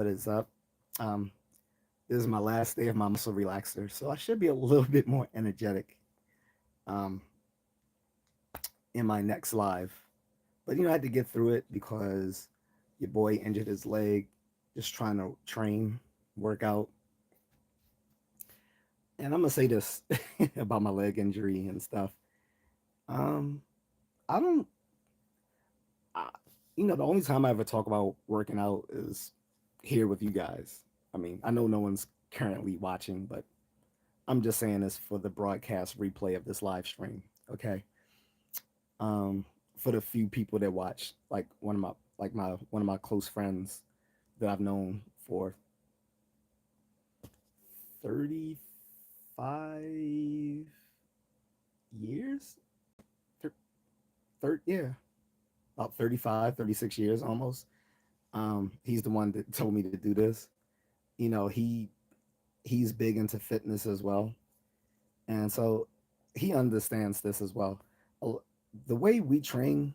What is up? Um, this is my last day of my muscle relaxer, so I should be a little bit more energetic um, in my next live. But I had to get through it because your boy injured his leg just trying to train, work out. And I'm gonna say this about my leg injury and stuff. Um, I don't, I, the only time I ever talk about working out is here with you guys. I mean, I know no one's currently watching, but I'm just saying this for the broadcast replay of this live stream. Okay. Um, for the few people that watch, like one of my close friends that I've known for 35 years. Thir- yeah, about 35, 36 years almost. He's the one that told me to do this. He's big into fitness as well, and so he understands this as well. The way we train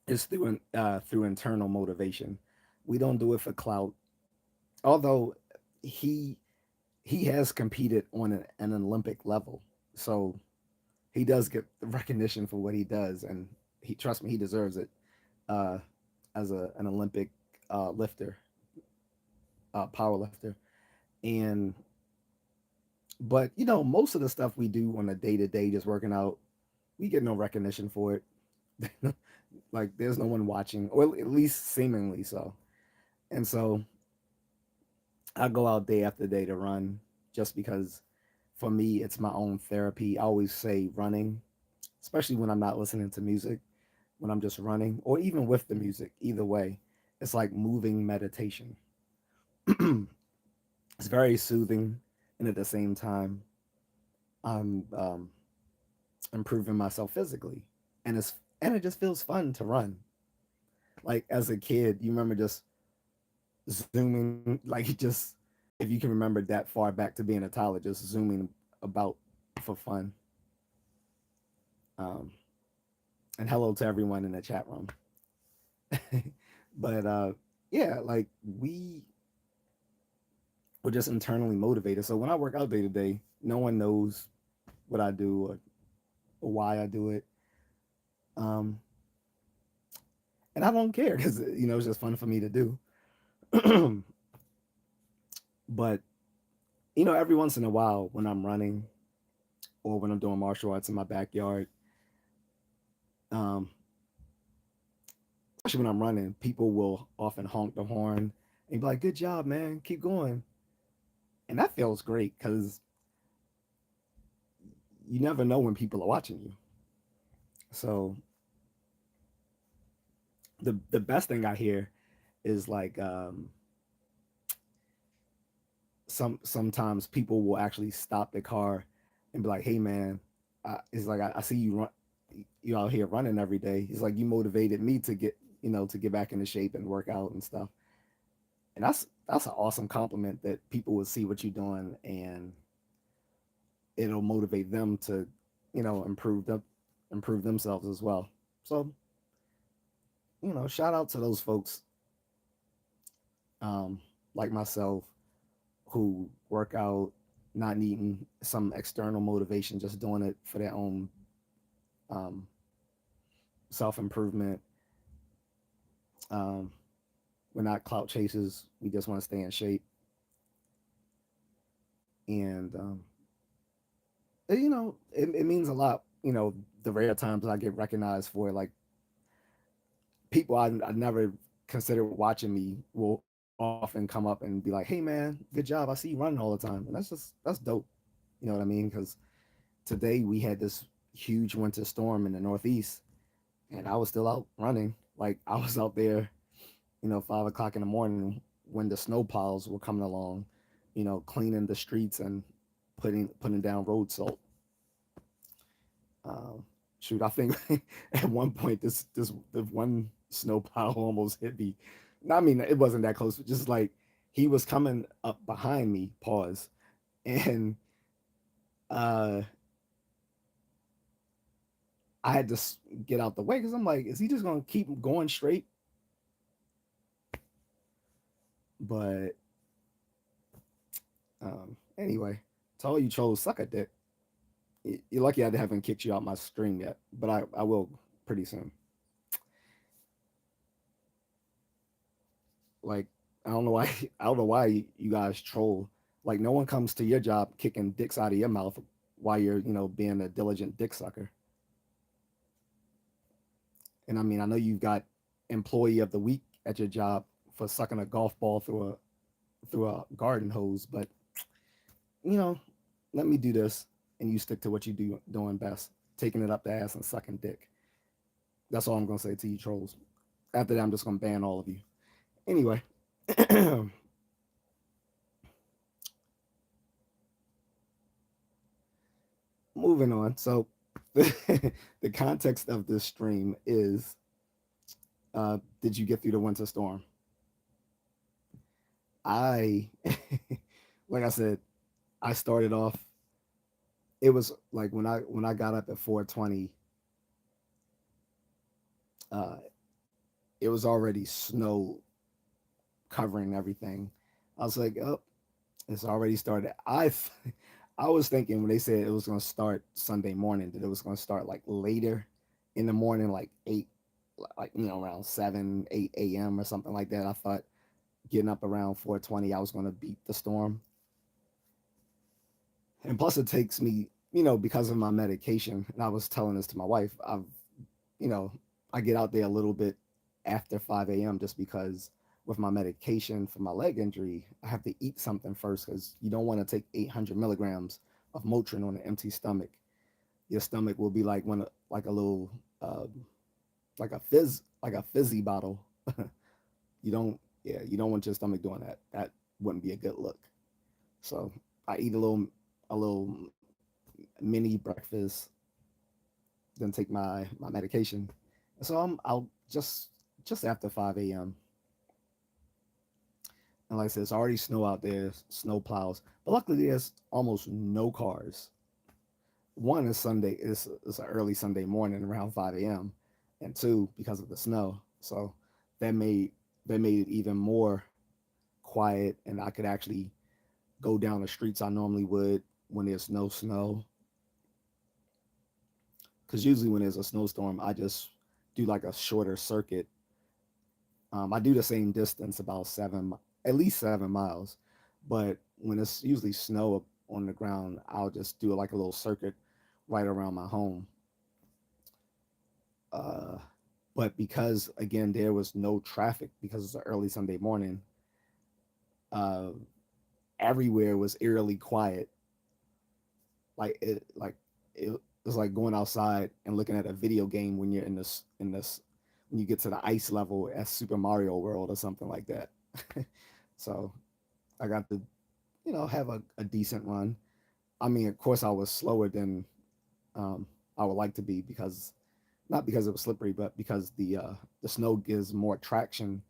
is through internal motivation. We don't do it for clout. Although he he has competed on an Olympic level, so he does get the recognition for what he does, and he trust me, he deserves it. Uh, as an Olympic lifter, power lifter, and but most of the stuff we do on a day to day, just working out, we get no recognition for it. Like there's no one watching, or at least seemingly so. And so I go out day after day to run just because for me it's my own therapy. I always say running, especially when I'm not listening to music, when I'm just running, or even with the music, either way, it's like moving meditation. It's very soothing, and at the same time, I'm improving myself physically, and it just feels fun to run. Like as a kid, you remember just zooming, like just if you can remember that far back to being a toddler, just zooming about for fun. Um, and hello to everyone in the chat room. But yeah, like we're just internally motivated. So when I work out day to day, no one knows what I do or why I do it. Um, and I don't care because it's just fun for me to do. But every once in a while when I'm running or when I'm doing martial arts in my backyard, um, especially when I'm running, people will often honk the horn and be like, "Good job, man! Keep going." And that feels great because you never know when people are watching you. So the best thing I hear is like sometimes people will actually stop the car and be like, "Hey, man, it's like I see you run, you out here running every day. It's like you motivated me to get back into shape and work out and stuff." And that's an awesome compliment that people will see what you're doing and it'll motivate them to improve themselves as well. So shout out to those folks um, like myself who work out not needing some external motivation, just doing it for their own um, self improvement. um, we're not clout chasers, we just want to stay in shape. And it means a lot. The rare times I get recognized for it, like people I never considered watching me will often come up and be like, "Hey man, good job! I see you running all the time," and that's dope. You know what I mean? Because today we had this huge winter storm in the Northeast, and I was still out running. Like I was out there, 5 o'clock in the morning when the snow piles were coming along, cleaning the streets and putting down road salt. Um, Shoot, I think at one point this the one snow pile almost hit me. I mean, it wasn't that close, but just like he was coming up behind me. Pause, and uh, I had to get out the way because I'm like, is he just gonna keep going straight? But anyway, to all you trolls, suck a dick. You're lucky I haven't kicked you out my stream yet, but I will pretty soon. Like I don't know why I don't know why you guys troll. Like no one comes to your job kicking dicks out of your mouth while you're being a diligent dick sucker. And I mean I know you've got employee of the week at your job for sucking a golf ball through a garden hose, but you know let me do this and you stick to what you doing best, taking it up the ass and sucking dick. That's all I'm gonna say to you trolls. After that, I'm just gonna ban all of you. Anyway, moving on. So, the context of this stream is: did you get through the winter storm? I, like I said, I started off. It was like when I got up at 4:20. Uh, it was already snow covering everything. I was like, oh, it's already started. I was thinking when they said it was going to start Sunday morning that it was going to start like later in the morning, like 8, like around 7, 8 a.m. or something like that. I thought getting up around 4:20, I was going to beat the storm. And plus, it takes me, because of my medication. And I was telling this to my wife. You know, I get out there a little bit after 5 a.m. just because with my medication for my leg injury, I have to eat something first because you don't want to take 800 milligrams of Motrin on an empty stomach. Your stomach will be like like a little, uh, like a fizzy bottle. You don't want your stomach doing that. That wouldn't be a good look. So I eat a little mini breakfast, then take my medication. So I'll just after 5 a.m. And like I said, it's already snow out there, snow plows. But luckily, there's almost no cars. One is Sunday. It's an early Sunday morning around 5 a.m. And two, because of the snow. So that made that made it even more quiet, and I could actually go down the streets I normally would when there's no snow. Because usually when there's a snowstorm, I just do like a shorter circuit. I do the same distance, about at least 7 miles. But when it's usually snow on the ground, I'll just do like a little circuit right around my home. Uh, but because again there was no traffic because it's an early Sunday morning, uh, everywhere was eerily quiet. It was like going outside and looking at a video game when you're in this when you get to the ice level at Super Mario World or something like that. So I got to have a decent run. I mean, of course, I was slower than I would like to be because not because it was slippery, but because the snow gives more traction.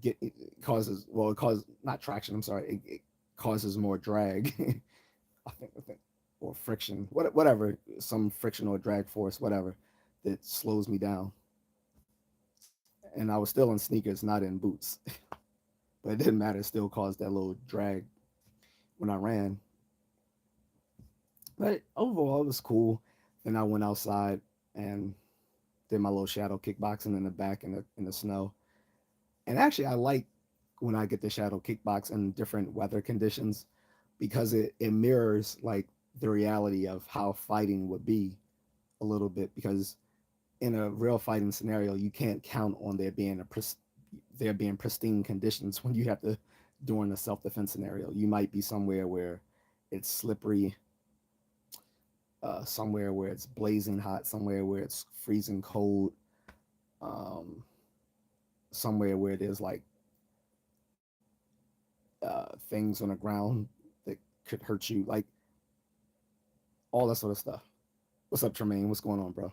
It causes well, it causes not traction. I'm sorry, it causes more drag. I think, or friction, whatever, some friction or drag force, whatever, that slows me down. And I was still in sneakers, not in boots, but it didn't matter. It still caused that little drag when I ran. But overall, it was cool. Then I went outside and did my little shadow kickboxing in the back in the snow. And actually, I like when I get the shadow kickbox in different weather conditions because it mirrors like the reality of how fighting would be a little bit. Because in a real fighting scenario, you can't count on there being pristine conditions when you have to during a self defense scenario. You might be somewhere where it's slippery, somewhere where it's blazing hot, somewhere where it's freezing cold, um, somewhere where there's like things on the ground that could hurt you, like all that sort of stuff. What's up, Tremaine? What's going on, bro?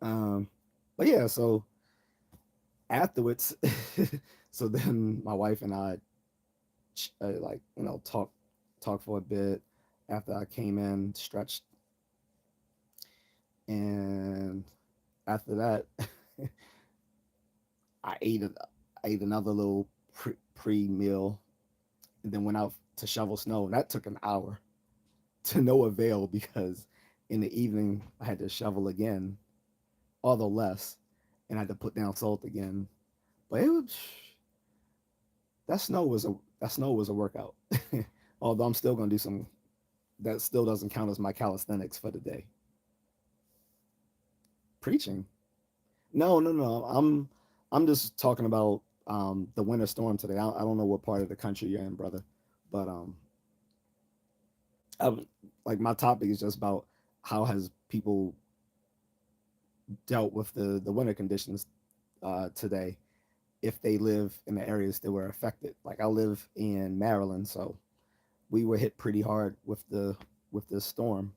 Um, but yeah, so afterwards, so then my wife and I, like talk for a bit after I came in, stretched, and After that, I ate a, I ate another little pre meal, and then went out to shovel snow. And that took an hour to no avail because in the evening I had to shovel again, although less, and I had to put down salt again. But it was that snow was a workout. Although I'm still gonna do some. That still doesn't count as my calisthenics for the day. Preaching? No, no, no. I'm just talking about the winter storm today. I don't know what part of the country you're in, brother, but I, like my topic is just about how has people dealt with the winter conditions today if they live in the areas that were affected. Like I live in Maryland, so we were hit pretty hard with this storm.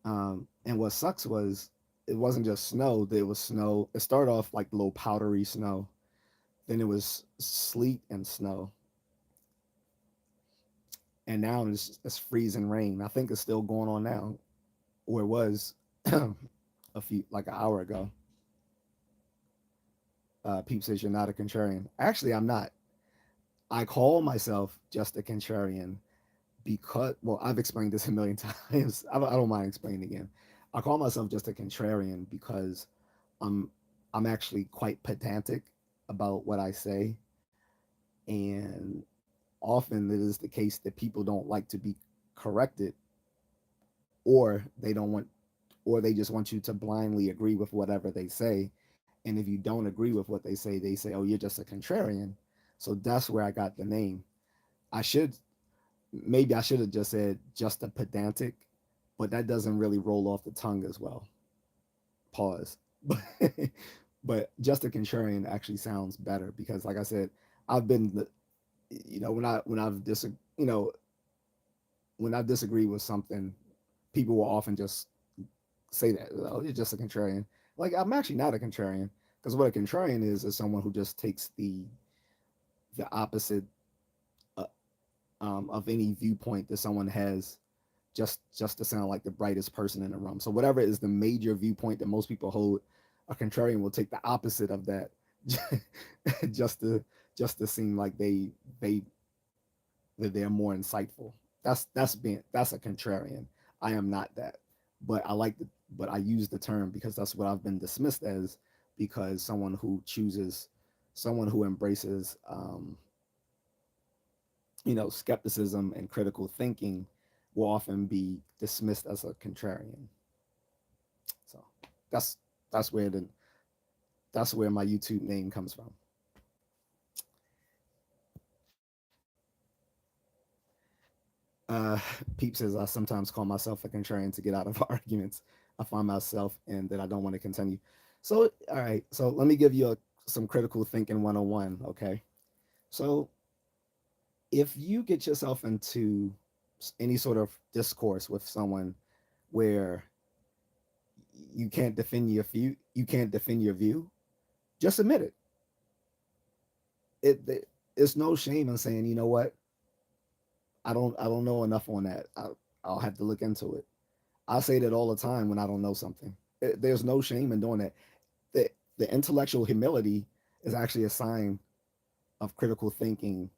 And what sucks was it wasn't just snow. There was snow. It started off like low powdery snow. Then it was sleet and snow, and now it's freezing rain. I think it's still going on now, or it was a few like an hour ago. Peep says you're not a contrarian. Actually, I'm not. I call myself just a contrarian because, well, I've explained this a million times. I don't mind explaining again. I call myself just a contrarian because I'm I'm actually quite pedantic about what I say, and often it is the case that people don't like to be corrected, or they don't want, or they just want you to blindly agree with whatever they say. And if you don't agree with what they say, "Oh, you're just a contrarian." So that's where I got the name. I should maybe I should have just said just a pedantic, but that doesn't really roll off the tongue as well. Pause. But just a contrarian actually sounds better because, like I said, I've been the, when I've you know when I disagree with something, people will often just say that, "Oh, you're just a contrarian." Like I'm actually not a contrarian because what a contrarian is someone who just takes the opposite uh, of any viewpoint that someone has, just to sound like the brightest person in the room. So whatever is the major viewpoint that most people hold, a contrarian will take the opposite of that, just to just to seem like they that they're more insightful. That's a contrarian. I am not that, but but I use the term because that's what I've been dismissed as, because someone who embraces skepticism and critical thinking will often be dismissed as a contrarian. So that's that's where the that's where my YouTube name comes from. Peep says I sometimes call myself a contrarian to get out of arguments I find myself in that I don't want to continue. So all right, so let me give you some critical thinking 101. Okay, so if you get yourself into any sort of discourse with someone where you can't defend your view, just admit it. It's no shame in saying, you know what, I don't know enough on that. I'll have to look into it. I say that all the time when I don't know something. There's no shame in doing that. The intellectual humility is actually a sign of critical thinking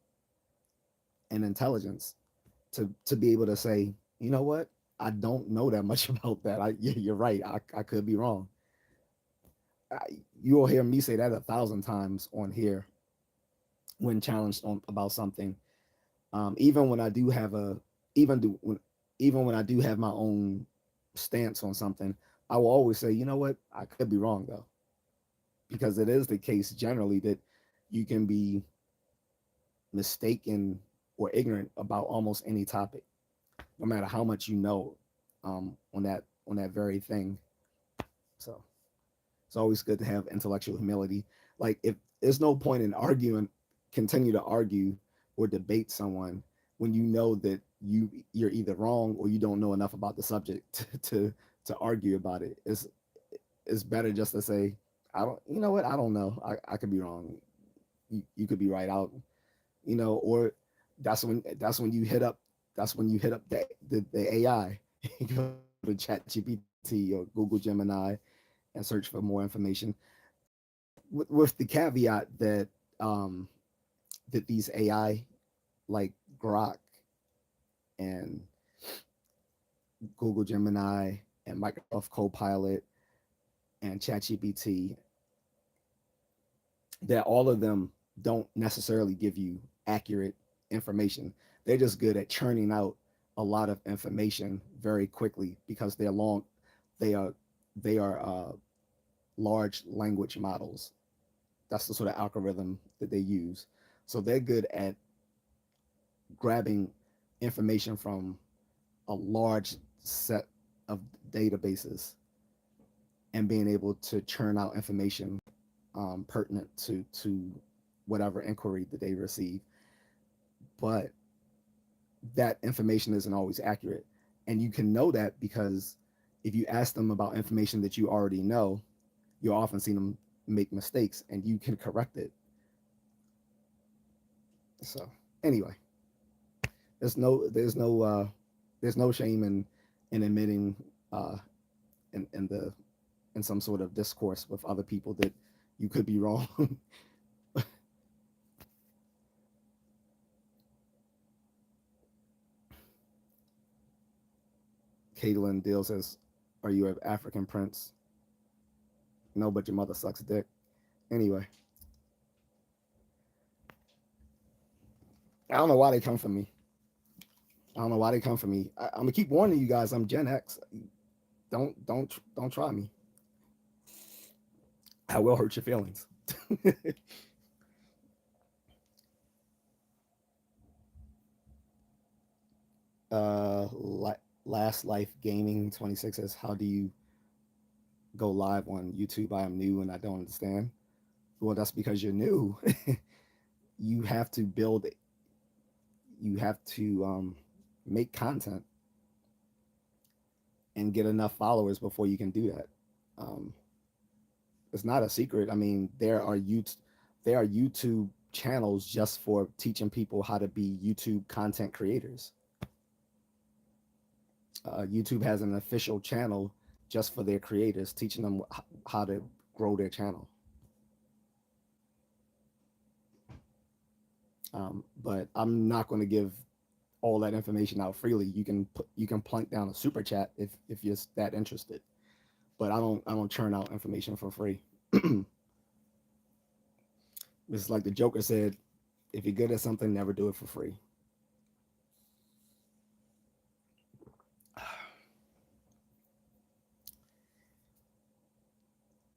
and intelligence, to be able to say, you know what, I don't know that much about that. You're right. I could be wrong. You will hear me say that 1,000 times on here when challenged about something. Even when I do have a even do when even when I do have my own stance on something, I will always say, you know what, I could be wrong though, because it is the case generally that you can be mistaken or ignorant about almost any topic, no matter how much you know on that very thing. So it's always good to have intellectual humility. Like if there's no point in continue to argue or debate someone when you know that you're either wrong or you don't know enough about the subject to argue about it. It's better just to say, I don't, you know what, I don't know. I could be wrong. You could be right out, or that's when you hit up the AI. You go to ChatGPT or Google Gemini and search for more information with the caveat um, that these AI like Grok and Google Gemini and Microsoft Copilot and ChatGPT, that all of them don't necessarily give you accurate information. They're just good at churning out a lot of information very quickly because they're long. They are they are large language models. That's the sort of algorithm that they use. So they're good at grabbing information from a large set of databases and being able to churn out information pertinent to whatever inquiry that they receive. But that information isn't always accurate, and you can know that because if you ask them about information that you already know, you'll often see them make mistakes, and you can correct it. So anyway, there's no shame in admitting in the in some sort of discourse with other people that you could be wrong. Caitlin Deal says, "Are you an African prince?" No, but your mother sucks dick. Anyway, I don't know why they come for me. I don't know why they come for me. I'm gonna keep warning you guys. I'm Gen X. Don't try me. I will hurt your feelings. uh, Last Life Gaming 26 says, "How do you go live on YouTube? I am new and I don't understand." Well, that's because you're new. You have to build. You have to make content and get enough followers before you can do that. Um, it's not a secret. I mean, there are YouTube channels just for teaching people how to be YouTube content creators. YouTube has an official channel just for their creators, teaching them how to grow their channel. But I'm not going to give all that information out freely. You can plunk down a super chat if you're that interested. But I don't churn out information for free. It's like the Joker said: if you're good at something, never do it for free.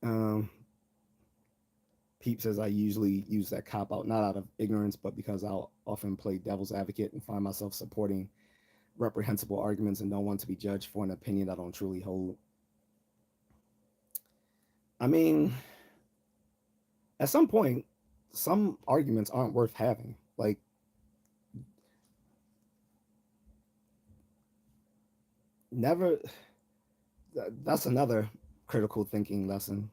Um, Peep says I usually use that cop out not out of ignorance, but because I'll often play devil's advocate and find myself supporting reprehensible arguments and don't want to be judged for an opinion I don't truly hold. I mean, at some point, some arguments aren't worth having. Like, never. That's another critical thinking lesson.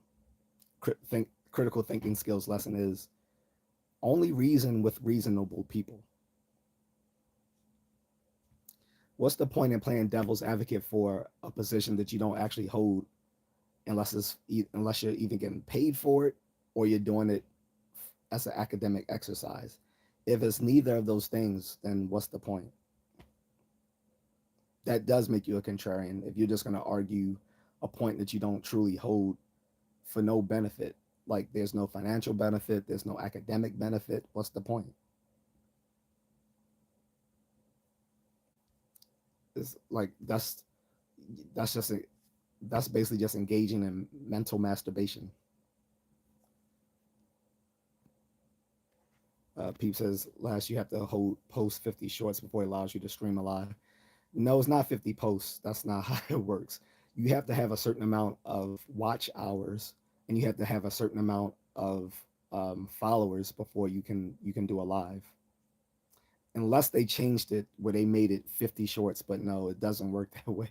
Critical thinking skills lesson is only reason with reasonable people. What's the point in playing devil's advocate for a position that you don't actually hold unless you're even getting paid for it or you're doing it as an academic exercise? If it's neither of those things, then what's the point? That does make you a contrarian if you're just going to argue a point that you don't truly hold for no benefit. Like, there's no financial benefit, there's no academic benefit. What's the point? It's like that's just a, that's basically just engaging in mental masturbation. Peep says, "Last, you have to hold post 50 shorts before it allows you to stream a live." No, it's not 50 posts. That's not how it works. You have to have a certain amount of watch hours, and you have to have a certain amount of followers before you can do a live. Unless they changed it where they made it 50 shorts, but no, it doesn't work that way.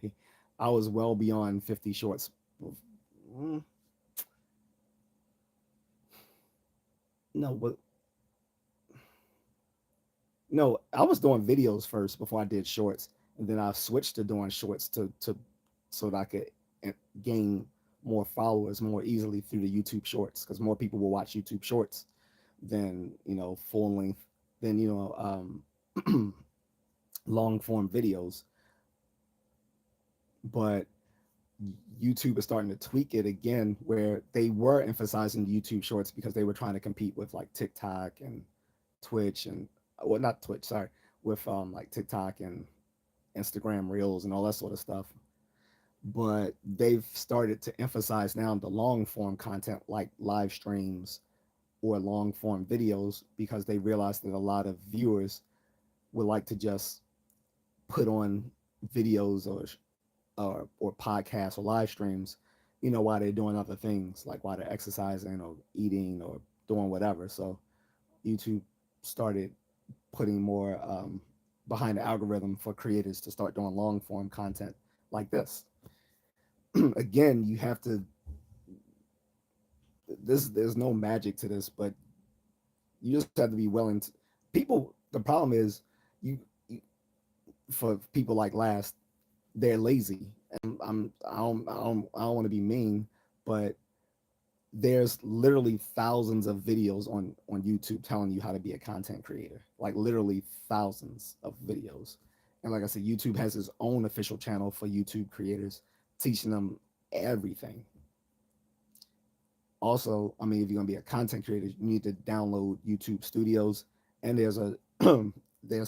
I was well beyond 50 shorts. Mm, no, but no, I was doing videos first before I did shorts, and then I switched to doing shorts to so that I could gain more followers more easily through the YouTube Shorts because more people will watch YouTube Shorts than full length than long form videos. But YouTube is starting to tweak it again, where they were emphasizing YouTube Shorts because they were trying to compete with like TikTok and Twitch and well, not Twitch, sorry, with like TikTok and Instagram Reels and all that sort of stuff. But they've started to emphasize now the long form content like live streams or long form videos because they realize that a lot of viewers would like to just put on videos or podcasts or live streams, while they're doing other things, like while they're exercising or eating or doing whatever. So YouTube started putting more behind the algorithm for creators to start doing long form content like this. Again, you have to there's no magic to this, but you just have to be willing to people. The problem is you for people like Last, they're lazy. And I don't want to be mean, but there's literally thousands of videos on YouTube telling you how to be a content creator. Like literally thousands of videos. And like I said, YouTube has its own official channel for YouTube creators, teaching them everything. Also, I mean, if you're gonna be a content creator, you need to download YouTube Studios, and there's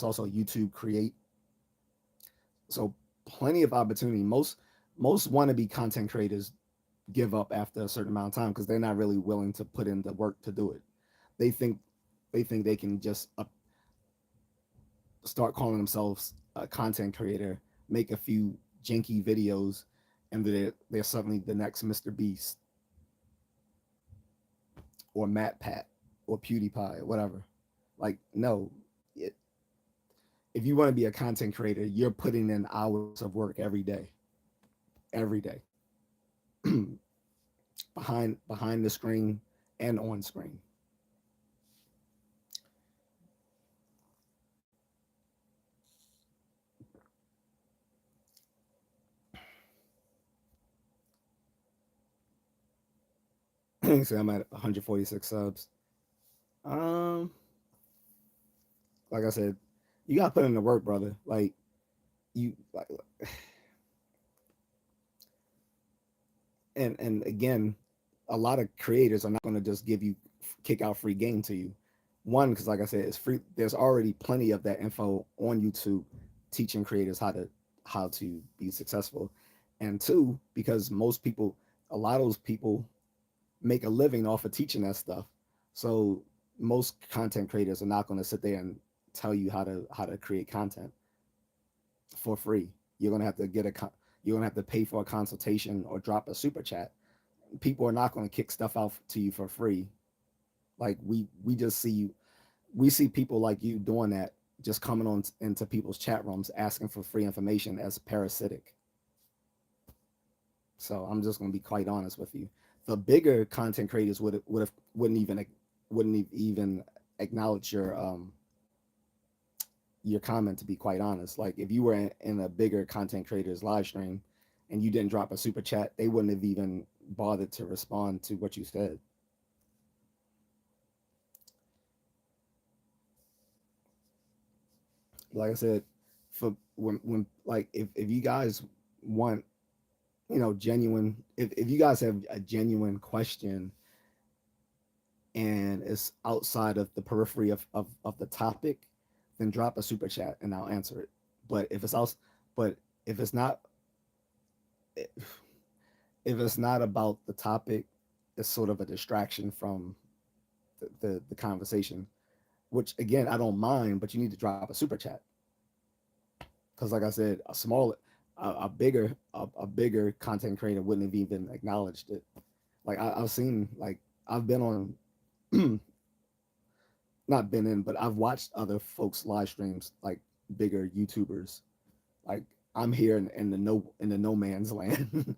also YouTube Create. So plenty of opportunity. Most wannabe content creators give up after a certain amount of time because they're not really willing to put in the work to do it. They think they can just start calling themselves a content creator, make a few janky videos, and they're suddenly the next Mr. Beast or Matt Pat or PewDiePie or whatever. Like, no, it, if you want to be a content creator, you're putting in hours of work every day, behind the screen and on screen. So I'm at 146 subs. Um, like I said, you gotta put in the work, brother. Like like, and again, a lot of creators are not going to just give you kick out free game to you. One, because like I said, it's free. There's already plenty of that info on YouTube teaching creators how to be successful. And two, because a lot of those people make a living off of teaching that stuff. So most content creators are not going to sit there and tell you how to create content for free. You're gonna have to you're gonna have to pay for a consultation or drop a super chat. People are not gonna kick stuff out to you for free. Like we see people like you doing that, just coming on into people's chat rooms asking for free information as parasitic. So I'm just gonna be quite honest with you. The bigger content creators wouldn't even acknowledge your comment, to be quite honest. Like if you were in a bigger content creator's live stream and you didn't drop a super chat, they wouldn't have even bothered to respond to what you said. Like I said, for when like if you guys want, genuine, if you guys have a genuine question and it's outside of the periphery of the topic, then drop a super chat and I'll answer it. But if it's else, but if it's not, if it's not about the topic, it's sort of a distraction from the conversation. Which again, I don't mind, but you need to drop a super chat because, like I said, a bigger content creator wouldn't have even acknowledged it. Like I've seen, like I've been on, not been in, but I've watched other folks live streams, like bigger YouTubers. Like I'm here in the no man's land,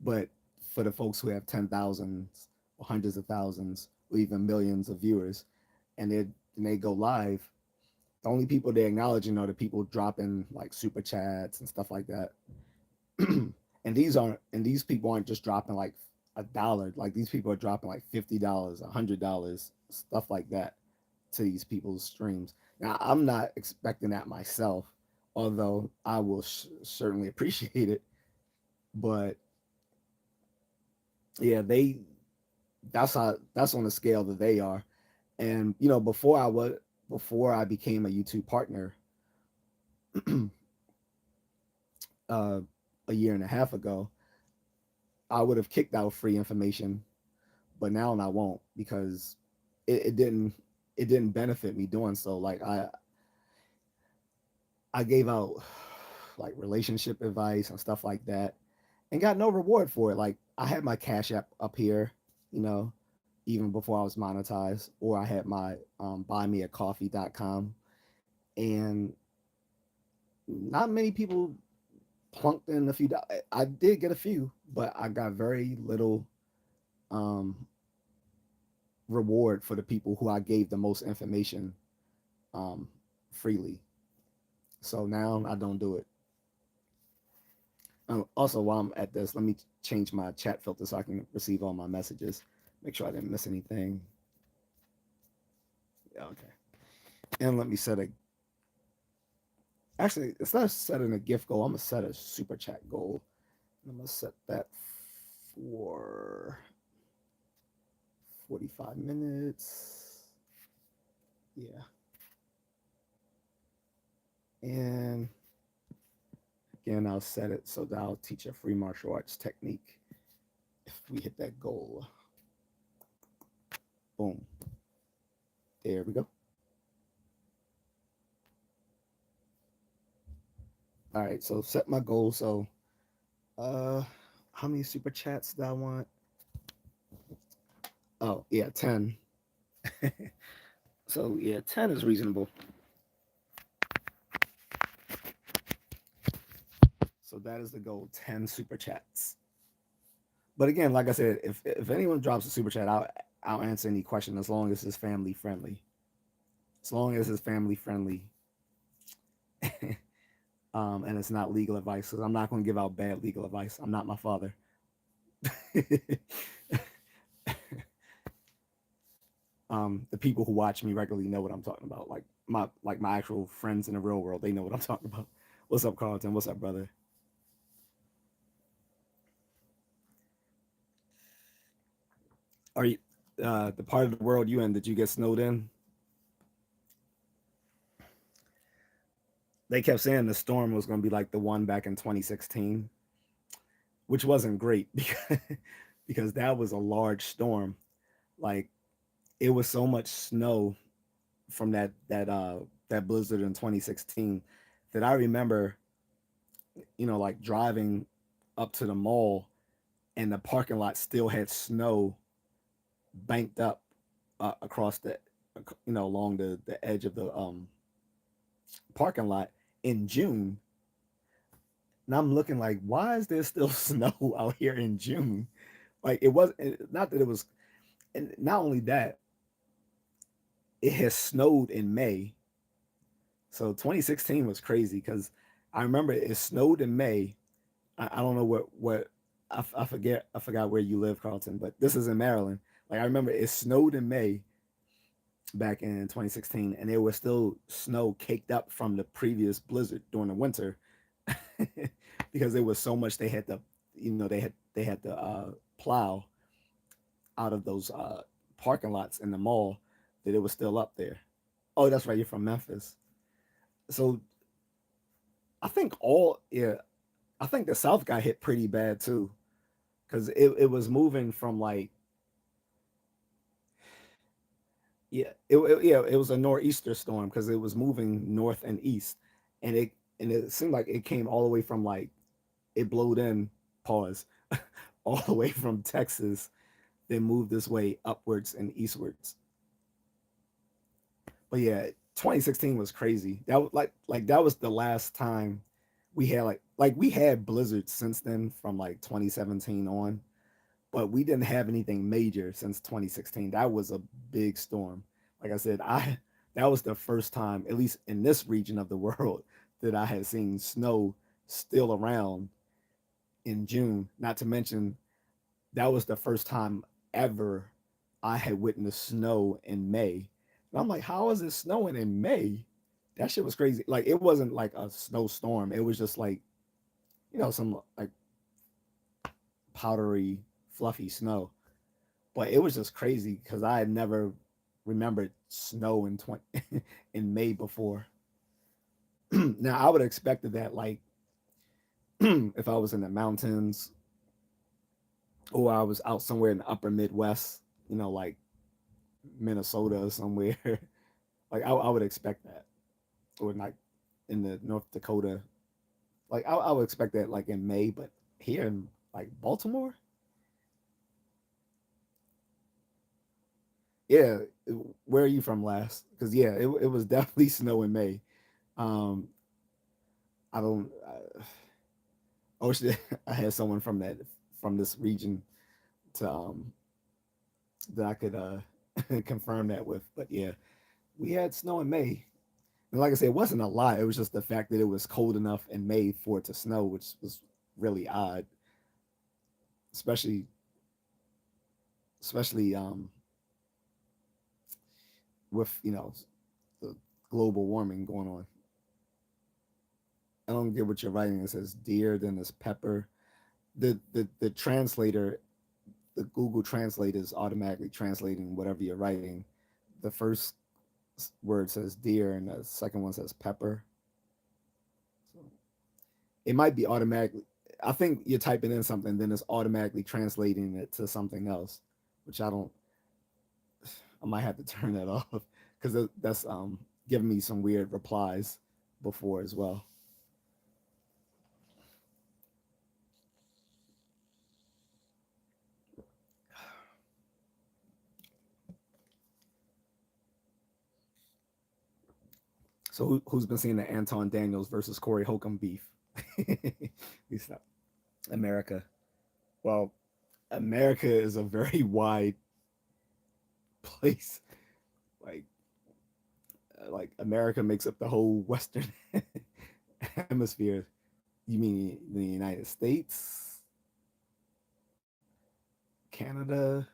but for the folks who have 10,000s or hundreds of thousands or even millions of viewers, and they go live, the only people they acknowledging are the people dropping like super chats and stuff like that. And these people aren't just dropping like $1. Like these people are dropping like $50, $100, stuff like that to these people's streams. Now I'm not expecting that myself, although I will certainly appreciate it. But yeah, that's on the scale that they are. And before I became a YouTube partner, uh, a year and a half ago, I would have kicked out free information, but now I won't because it didn't benefit me doing so. Like I gave out like relationship advice and stuff like that, and got no reward for it. Like I had my Cash App up here, you know, even before I was monetized, or I had my buymeacoffee.com, and not many people plunked in a few. I did get a few, but I got very little um, reward for the people who I gave the most information um, freely. So now I don't do it. Also, while I'm at this, let me change my chat filter so I can receive all my messages. Make sure I didn't miss anything. Yeah, okay. And let me set a. Actually, instead of setting a gift goal, I'm gonna set a super chat goal. I'm gonna set that for 45 minutes. Yeah. And again, I'll set it so that I'll teach a free martial arts technique if we hit that goal. Boom. There we go. All right, so set my goal. So, uh, how many super chats do I want? Oh, yeah, 10. So, yeah, 10 is reasonable. So, that is the goal, 10 super chats. But again, like I said, if anyone drops a super chat, I'll answer any question as long as it's family friendly. As long as it's family friendly, and it's not legal advice. Because I'm not going to give out bad legal advice. I'm not my father. The people who watch me regularly know what I'm talking about. Like my actual friends in the real world, they know what I'm talking about. What's up, Carlton? What's up, brother? Are you the part of the world you in? Did you get snowed in? They kept saying the storm was going to be like the one back in 2016, which wasn't great because that was a large storm. Like it was so much snow from that blizzard in 2016 that I remember, like driving up to the mall and the parking lot still had snow banked up across along the edge of the parking lot in June. And I'm looking like, why is there still snow out here in June? Like it was not that it was, and not only that, it has snowed in May. So 2016 was crazy because I remember it snowed in May. I don't know what I forgot where you live, Carlton, but this is in Maryland. Like I remember it snowed in May back in 2016, and there was still snow caked up from the previous blizzard during the winter because there was so much they had to, they had to plow out of those parking lots in the mall that it was still up there. Oh, that's right. You're from Memphis. So I think I think the South got hit pretty bad too, because it was moving from like it was a nor'easter storm because it was moving north and east, and it seemed like it came all the way from like it blowed in pause all the way from Texas, then moved this way upwards and eastwards. But yeah, 2016 was crazy. That was like that was the last time we had like we had blizzards since then from like 2017 on, but we didn't have anything major since 2016. That was a big storm. Like I said, I that was the first time, at least in this region of the world, that I had seen snow still around in June. Not to mention that was the first time ever I had witnessed snow in May. And I'm like, how is it snowing in May? That shit was crazy. Like it wasn't like a snowstorm. It was just like, some like powdery, fluffy snow. But it was just crazy because I had never remembered snow in 20 in May before. Now I would have expected that like if I was in the mountains or I was out somewhere in the upper Midwest, like Minnesota or somewhere. Like I would expect that, or like in the North Dakota. Like I would expect that like in May, but here in like Baltimore, yeah. Where are you from last? Because yeah, it was definitely snow in May. Um, I don't. I wish that I had someone from this region to that I could confirm that with. But yeah, we had snow in May. And like I said, it wasn't a lot. It was just the fact that it was cold enough in May for it to snow, which was really odd, especially especially with the global warming going on. I don't get what you're writing. It says deer, then there's pepper. The translator, the Google Translate is automatically translating whatever you're writing. The first word says deer, and the second one says pepper. So it might be automatically. I think you're typing in something, then it's automatically translating it to something else, which I don't. I might have to turn that off because that's giving me some weird replies before as well. So who's been seeing the Anton Daniels versus Corey Holcomb beef? He's not America. Well, America is a very wide place. Like like America makes up the whole Western hemisphere. You mean the United States, Canada,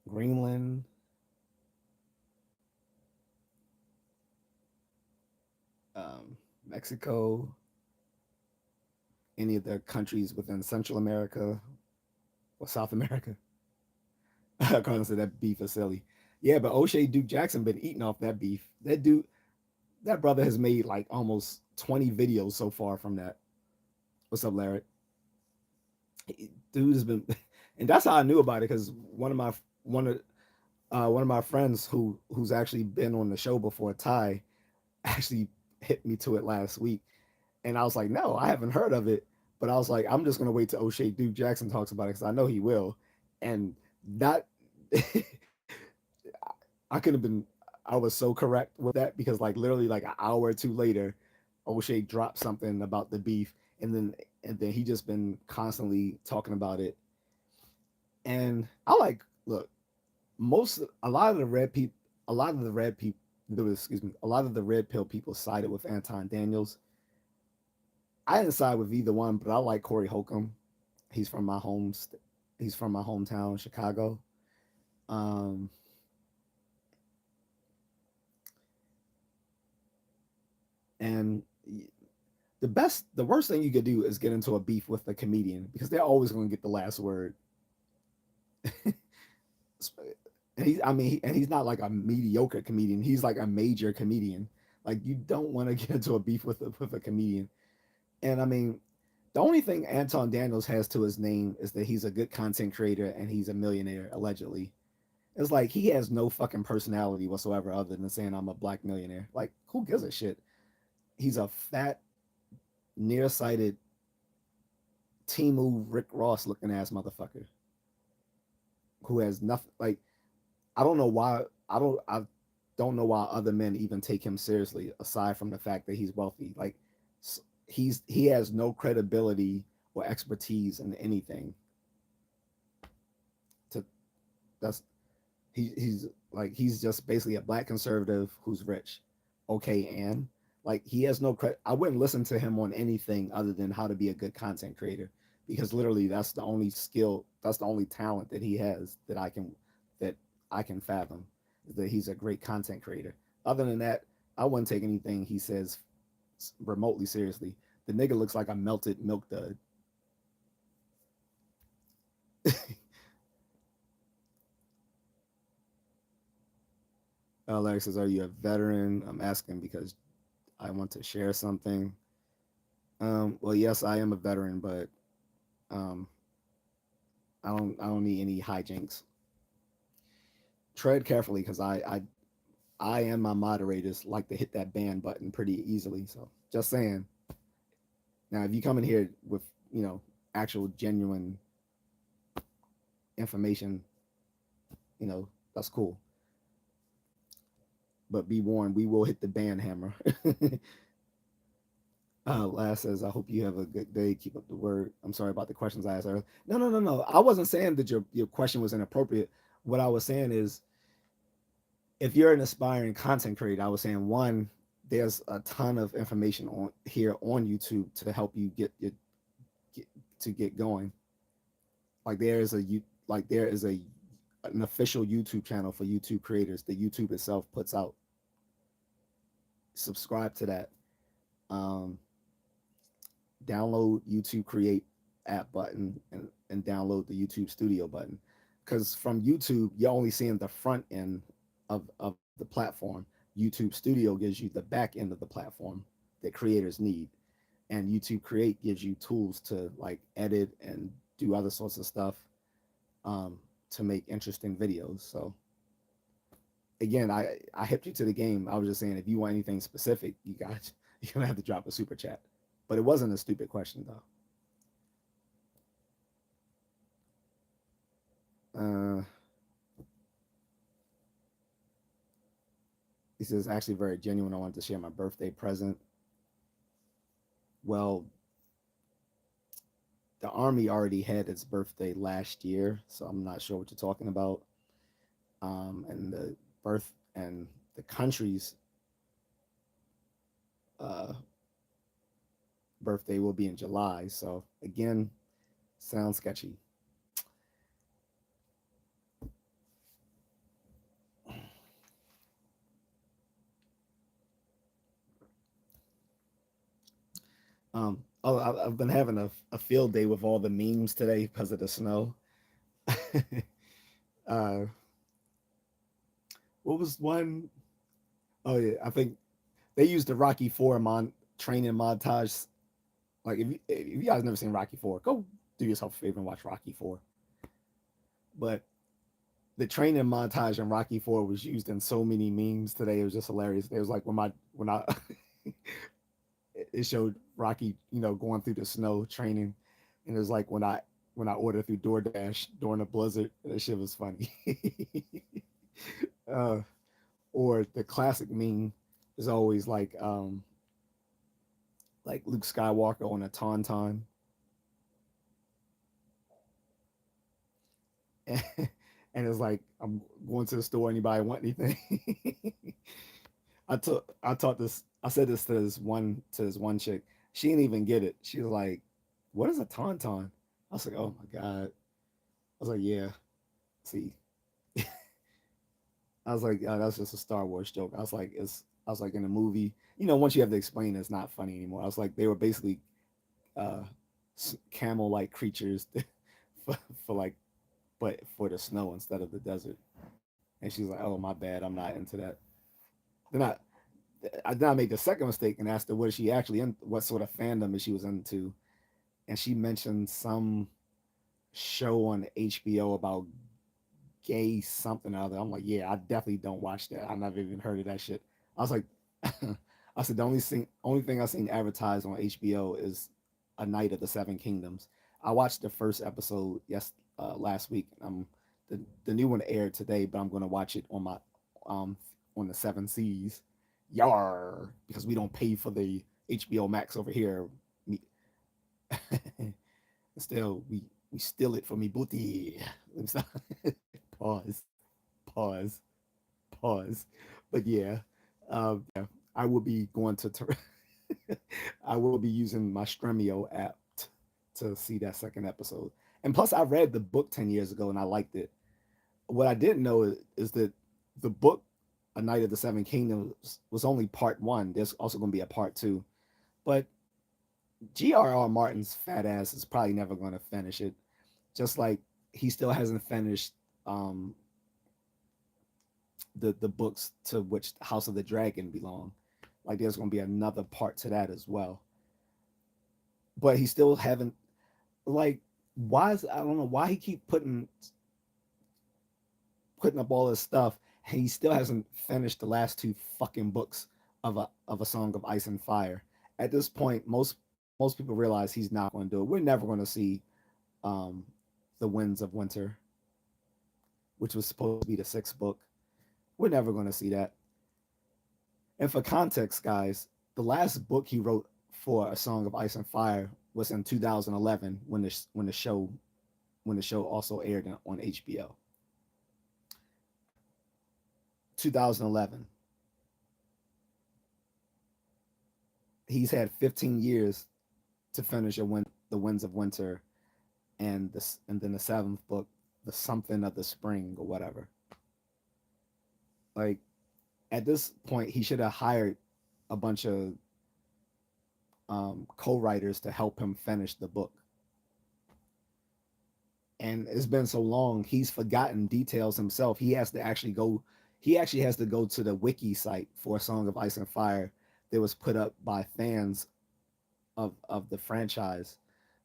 Greenland, Mexico, any of the countries within Central America or South America? According to that beef is silly. Yeah, but O'Shea Duke Jackson been eating off that beef. That brother has made like almost 20 videos so far from that. What's up, Larry? Dude has been, and that's how I knew about it because one of my friends who's actually been on the show before, Ty, actually hit me to it last week, and I was like, no, I haven't heard of it, but I was like, I'm just gonna wait till O'Shea Duke Jackson talks about it because I know he will, and that I could have been, I was so correct with that because like literally like an hour or two later, O'Shea dropped something about the beef, and then he just been constantly talking about it, and I like look most a lot of the red people a lot of the red people excuse me a lot of the red pill people sided with Anton Daniels. I didn't side with either one, but I like Corey Holcomb. He's from my home he's from my hometown, Chicago. um and the worst thing you could do is get into a beef with a comedian because they're always going to get the last word. And he's not like a mediocre comedian. He's like a major comedian. Like you don't want to get into a beef with a comedian. And I mean, the only thing Anton Daniels has to his name is that he's a good content creator and he's a millionaire allegedly. It's like he has no fucking personality whatsoever other than saying I'm a black millionaire. Like who gives a shit? He's a fat, nearsighted Timu Rick Ross looking ass motherfucker who has nothing. Like I don't know why I don't know why other men even take him seriously aside from the fact that he's wealthy. Like he has no credibility or expertise in anything. To that's he's like he's just basically a black conservative who's rich. Okay, and Like he has no credit. I wouldn't listen to him on anything other than how to be a good content creator, because literally that's the only skill, that's the only talent that he has that I can fathom, is that he's a great content creator. Other than that, I wouldn't take anything he says remotely seriously. The nigga looks like a melted milk dud. Alex says, "Are you a veteran?" I'm asking because I want to share something. Well, yes, I am a veteran, but um, I don't need any hijinks. Tread carefully, because I and my moderators like to hit that ban button pretty easily. So just saying. Now, if you come in here with actual genuine information, that's cool. But be warned, we will hit the ban hammer. Last says, "I hope you have a good day. Keep up the word. I'm sorry about the questions I asked earlier." No, no, no, no. I wasn't saying that your question was inappropriate. What I was saying is, if you're an aspiring content creator, I was saying, one, there's a ton of information on here on YouTube to help you get to get going. Like there is a like there is a an official YouTube channel for YouTube creators that YouTube itself puts out. Subscribe to that. Um, Download YouTube Create app button, and download the YouTube Studio button. Because from YouTube, you're only seeing the front end of the platform. YouTube Studio gives you the back end of the platform that creators need. And YouTube Create gives you tools to like edit and do other sorts of stuff, to make interesting videos. So again, I hipped you to the game. I was just saying, if you want anything specific, you're gonna have to drop a super chat. But it wasn't a stupid question though. Uh, he says, actually very genuine. I wanted to share my birthday present. Well, the army already had its birthday last year, so I'm not sure what you're talking about. And the birth and the country's uh, birthday will be in July. So again, sounds sketchy. I've been having a field day with all the memes today because of the snow. uh, what was one? Oh yeah, I think they used the Rocky Four training montage. Like if you guys never seen Rocky Four, go do yourself a favor and watch Rocky Four. But the training montage in Rocky Four was used in so many memes today. It was just hilarious. It was like when I it showed Rocky, going through the snow training, and it was like when I ordered through DoorDash during the blizzard. That shit was funny. uh, or the classic meme is always like Luke Skywalker on a tauntaun, and, and it's like, I'm going to the store. Anybody want anything? I taught this. I said this to this one chick. She didn't even get it. She was like, "What is a tauntaun?" I was like, "Oh my god." I was like, "Yeah." See, I was like, "Oh, that's just a Star Wars joke." I was like, "It's." I was like, in a movie, once you have to explain, it's not funny anymore. I was like, they were basically uh, camel-like creatures for, for like, but for the snow instead of the desert. And she's like, "Oh, my bad. I'm not into that." Then I made the second mistake and asked her what she actually what sort of fandom that she was into, and she mentioned some show on HBO about gay something or other. I'm like, yeah, I definitely don't watch that. I never even heard of that shit. I was like, I said the only thing I've seen advertised on HBO is A Night of the Seven Kingdoms. I watched the first episode last week. The new one aired today, but I'm gonna watch it um on the Seven Seas. Yar, because we don't pay for the HBO Max over here. Me, still, we steal it from me booty. Pause, pause, pause. But yeah, yeah. I will be going to I will be using my Stremio app to see that second episode. And plus, I read the book 10 years ago and I liked it. What I didn't know is that the book A Night of the Seven Kingdoms was only part one. There's also going to be a part two, but G.R.R. Martin's fat ass is probably never going to finish it. Just like he still hasn't finished um, the books to which House of the Dragon belong. Like there's going to be another part to that as well. But he still haven't like why is I don't know why he keep putting up all this stuff and he still hasn't finished the last two fucking books of a Song of Ice and Fire. At this point, most people realize he's not going to do it. We're never going to see um, the Winds of Winter, which was supposed to be the sixth book. We're never going to see that. And for context, guys, the last book he wrote for A Song of Ice and Fire was in 2011 when the show also aired on HBO. 2011. He's had 15 years to finish the Winds of Winter and then the seventh book, the something of the spring or whatever. Like at this point, he should have hired a bunch of co-writers to help him finish the book. And it's been so long, he's forgotten details himself. He has to actually go. He actually has to go to the wiki site for A Song of Ice and Fire that was put up by fans of the franchise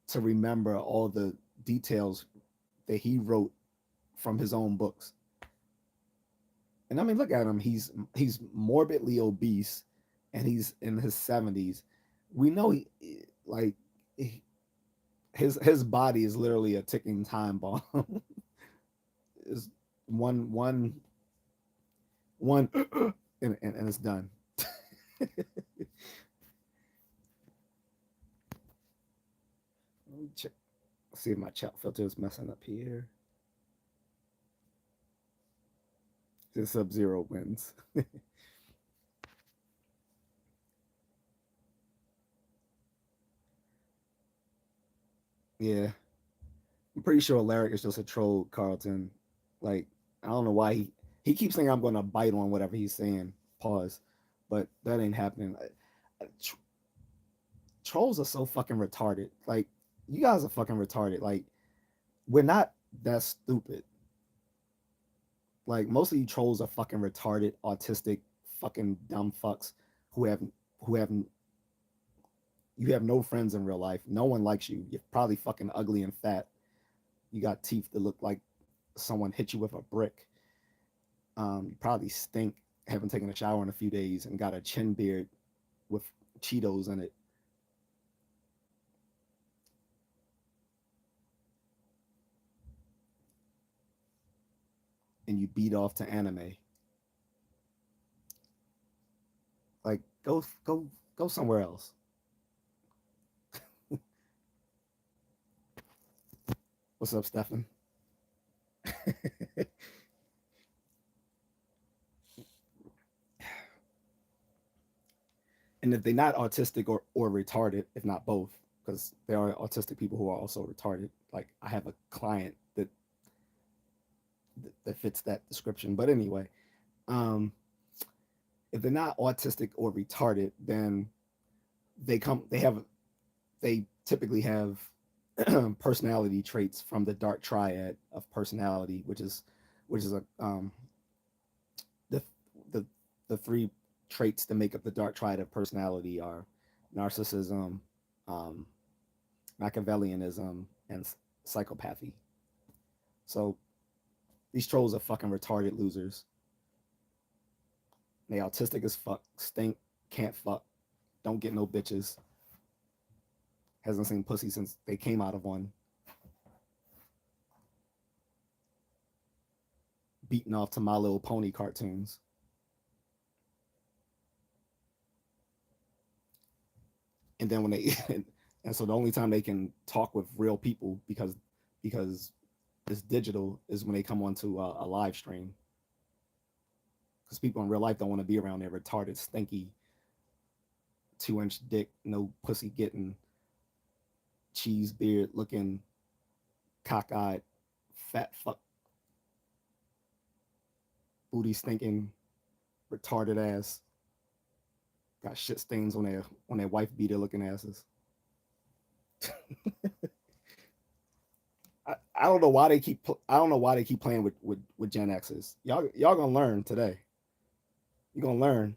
to remember all the details that he wrote from his own books. And I mean, look at him. He's morbidly obese, and he's in his 70s. We know like his body is literally a ticking time bomb. Is one and it's done. Let me check. See if my chat filter is messing up here. The Sub Zero wins. Yeah, I'm pretty sure Alaric is just a troll, Carlton. Like I don't know why he keeps saying I'm going to bite on whatever he's saying. Pause, but that ain't happening. Trolls are so fucking retarded. Like you guys are fucking retarded. Like we're not that stupid. Like most of you trolls are fucking retarded, autistic, fucking dumb fucks who have who have you have no friends in real life. No one likes you. You're probably fucking ugly and fat. You got teeth that look like someone hit you with a brick. You probably stink. Haven't taken a shower in a few days and got a chin beard with Cheetos in it. And you beat off to anime. Like go somewhere else. What's up, Stefan? And if they're not autistic or retarded, if not both, because there are autistic people who are also retarded. Like I have a client that fits that description. But anyway, um, if they're not autistic or retarded, then they typically have personality traits from the dark triad of personality, which is a the the the three traits that make up the dark triad of personality are narcissism, um, Machiavellianism, and psychopathy. So these trolls are fucking retarded losers. They autistic as fuck, stink, can't fuck, don't get no bitches, hasn't seen pussy since they came out of one, beating off to My Little Pony cartoons. And then when they and so the only time they can talk with real people because it's digital is when they come onto a live stream because people in real life don't want to be around their retarded, stinky, 2-inch dick, no pussy getting, cheese beard looking, cockeyed, fat fuck, booty stinking, retarded ass, got shit stains on their wife beater looking asses. I don't know why they keep I don't know why they keep playing with Gen X's. Y'all gonna learn today. You're gonna learn.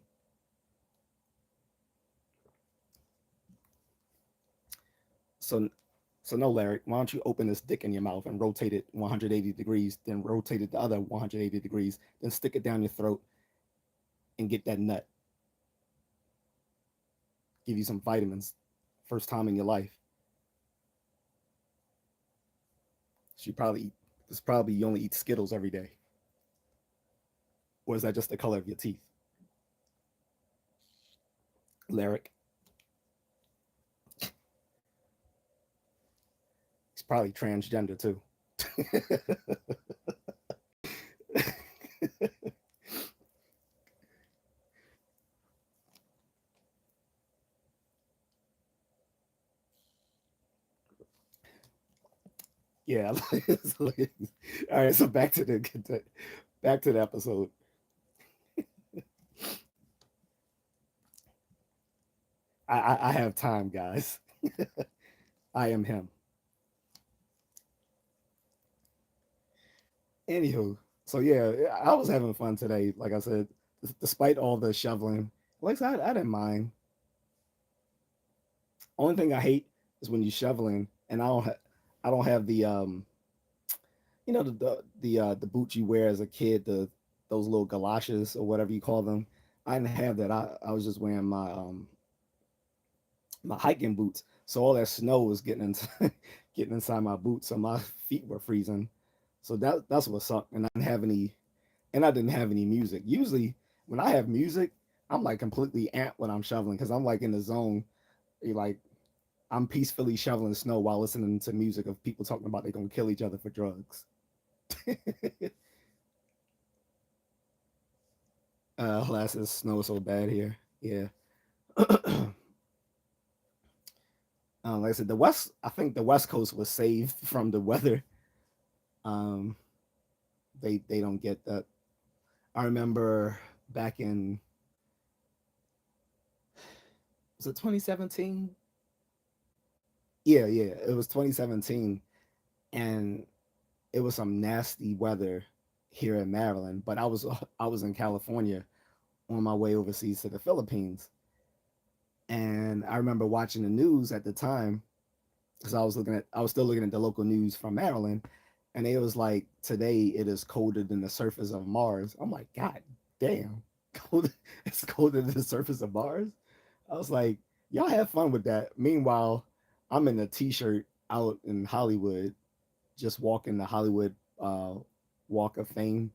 So so no, Larry, why don't you open this dick in your mouth and rotate it 180 degrees, then rotate it the other 180 degrees, then stick it down your throat and get that nut. Give you some vitamins. First time in your life. She probably eat, it's probably you only eat Skittles every day. Or is that just the color of your teeth? Lyric. He's probably transgender too. Yeah. All right. So back to the episode. I have time, guys. I am him. Anywho, so yeah, I was having fun today. Like I said, despite all the shoveling, like I said, I didn't mind. Only thing I hate is when you shoveling and I don't have the the boots you wear as a kid, those little galoshes or whatever you call them. I didn't have that. I was just wearing my hiking boots. So all that snow was getting into getting inside my boots, so my feet were freezing. So that's what sucked. And I didn't have any music. Usually when I have music, I'm like completely amped when I'm shoveling because I'm like in the zone. Like I'm peacefully shoveling snow while listening to music of people talking about they're gonna kill each other for drugs. Alas, it snow so bad here. Yeah. Like I said, I think the West Coast was saved from the weather. Um, they don't get that. I remember back in, was it 2017? Yeah, it was 2017, and it was some nasty weather here in Maryland. But I was in California on my way overseas to the Philippines, and I remember watching the news at the time because I was still looking at the local news from Maryland, and it was like today it is colder than the surface of Mars. I'm like, God damn, cold! It's colder than the surface of Mars. I was like, y'all have fun with that. Meanwhile, I'm in a t-shirt out in Hollywood, just walking the Hollywood Walk of Fame.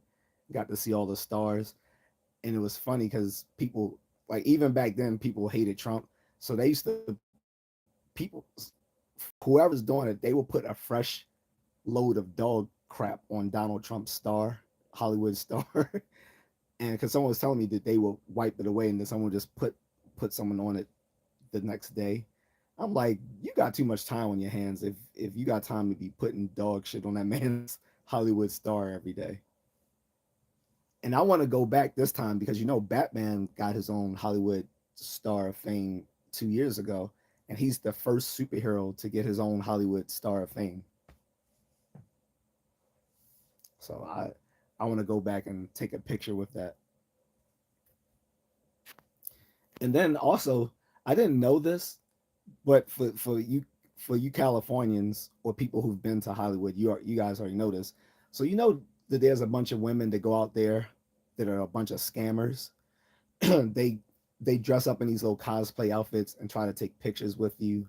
Got to see all the stars, and it was funny because people like even back then people hated Trump, so they used to people whoever's doing it, they will put a fresh load of dog crap on Donald Trump's star, Hollywood star. And because someone was telling me that they will wipe it away and then someone just put someone on it the next day. I'm like, you got too much time on your hands if you got time to be putting dog shit on that man's Hollywood star every day. And I want to go back this time because Batman got his own Hollywood star of fame 2 years ago, and he's the first superhero to get his own Hollywood star of fame. So I want to go back and take a picture with that. And then also, I didn't know this, but for you Californians or people who've been to Hollywood, you guys already know this. So you know that there's a bunch of women that go out there that are a bunch of scammers. they they dress up in these little cosplay outfits and try to take pictures with you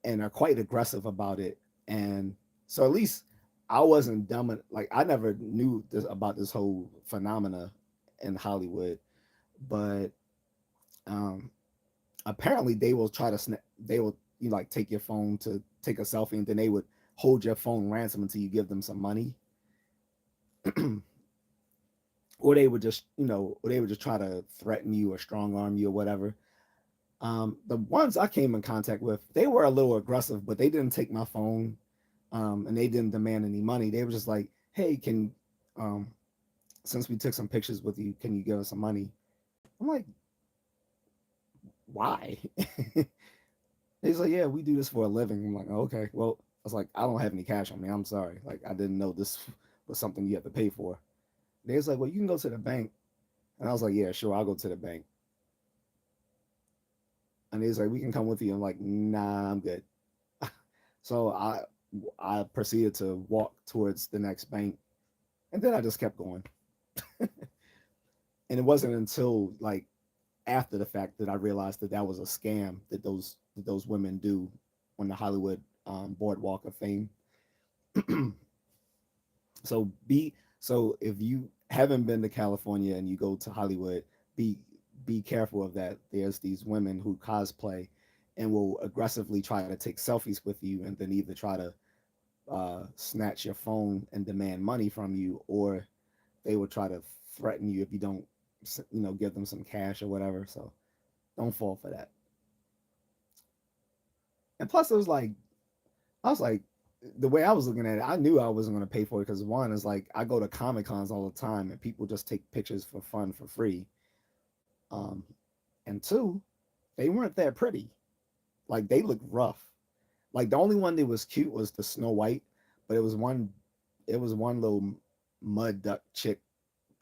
and are quite aggressive about it. And so at least I wasn't dumb. Like I never knew this about this whole phenomena in Hollywood, but um, apparently they will try to they will like take your phone to take a selfie, and then they would hold your phone ransom until you give them some money, or they would just or they would just try to threaten you or strong arm you or whatever. The ones I came in contact with, they were a little aggressive, but they didn't take my phone, and they didn't demand any money. They were just like, "Hey, can um, since we took some pictures with you, can you give us some money?" I'm like, "Why?" He's like, "Yeah, we do this for a living." I'm like, oh, "Okay, well," I was like, "I don't have any cash on me. I'm sorry. Like, I didn't know this was something you have to pay for." They was like, "Well, you can go to the bank," and I was like, "Yeah, sure, I'll go to the bank." And he's like, "We can come with you." I'm like, "Nah, I'm good." So I proceeded to walk towards the next bank, and then I just kept going. And it wasn't until like after the fact that I realized that that was a scam that those women do on the Hollywood boardwalk of fame. So if you haven't been to California and you go to Hollywood, be be careful of that. There's these women who cosplay and will aggressively try to take selfies with you, and then either try to snatch your phone and demand money from you, or they will try to threaten you if you don't, give them some cash or whatever. So don't fall for that. And plus, I was like, the way I was looking at it, I knew I wasn't going to pay for it because one is like I go to Comic Cons all the time and people just take pictures for fun for free. Um, and two, they weren't that pretty. Like they looked rough. Like the only one that was cute was the Snow White, but it was one little mud duck chick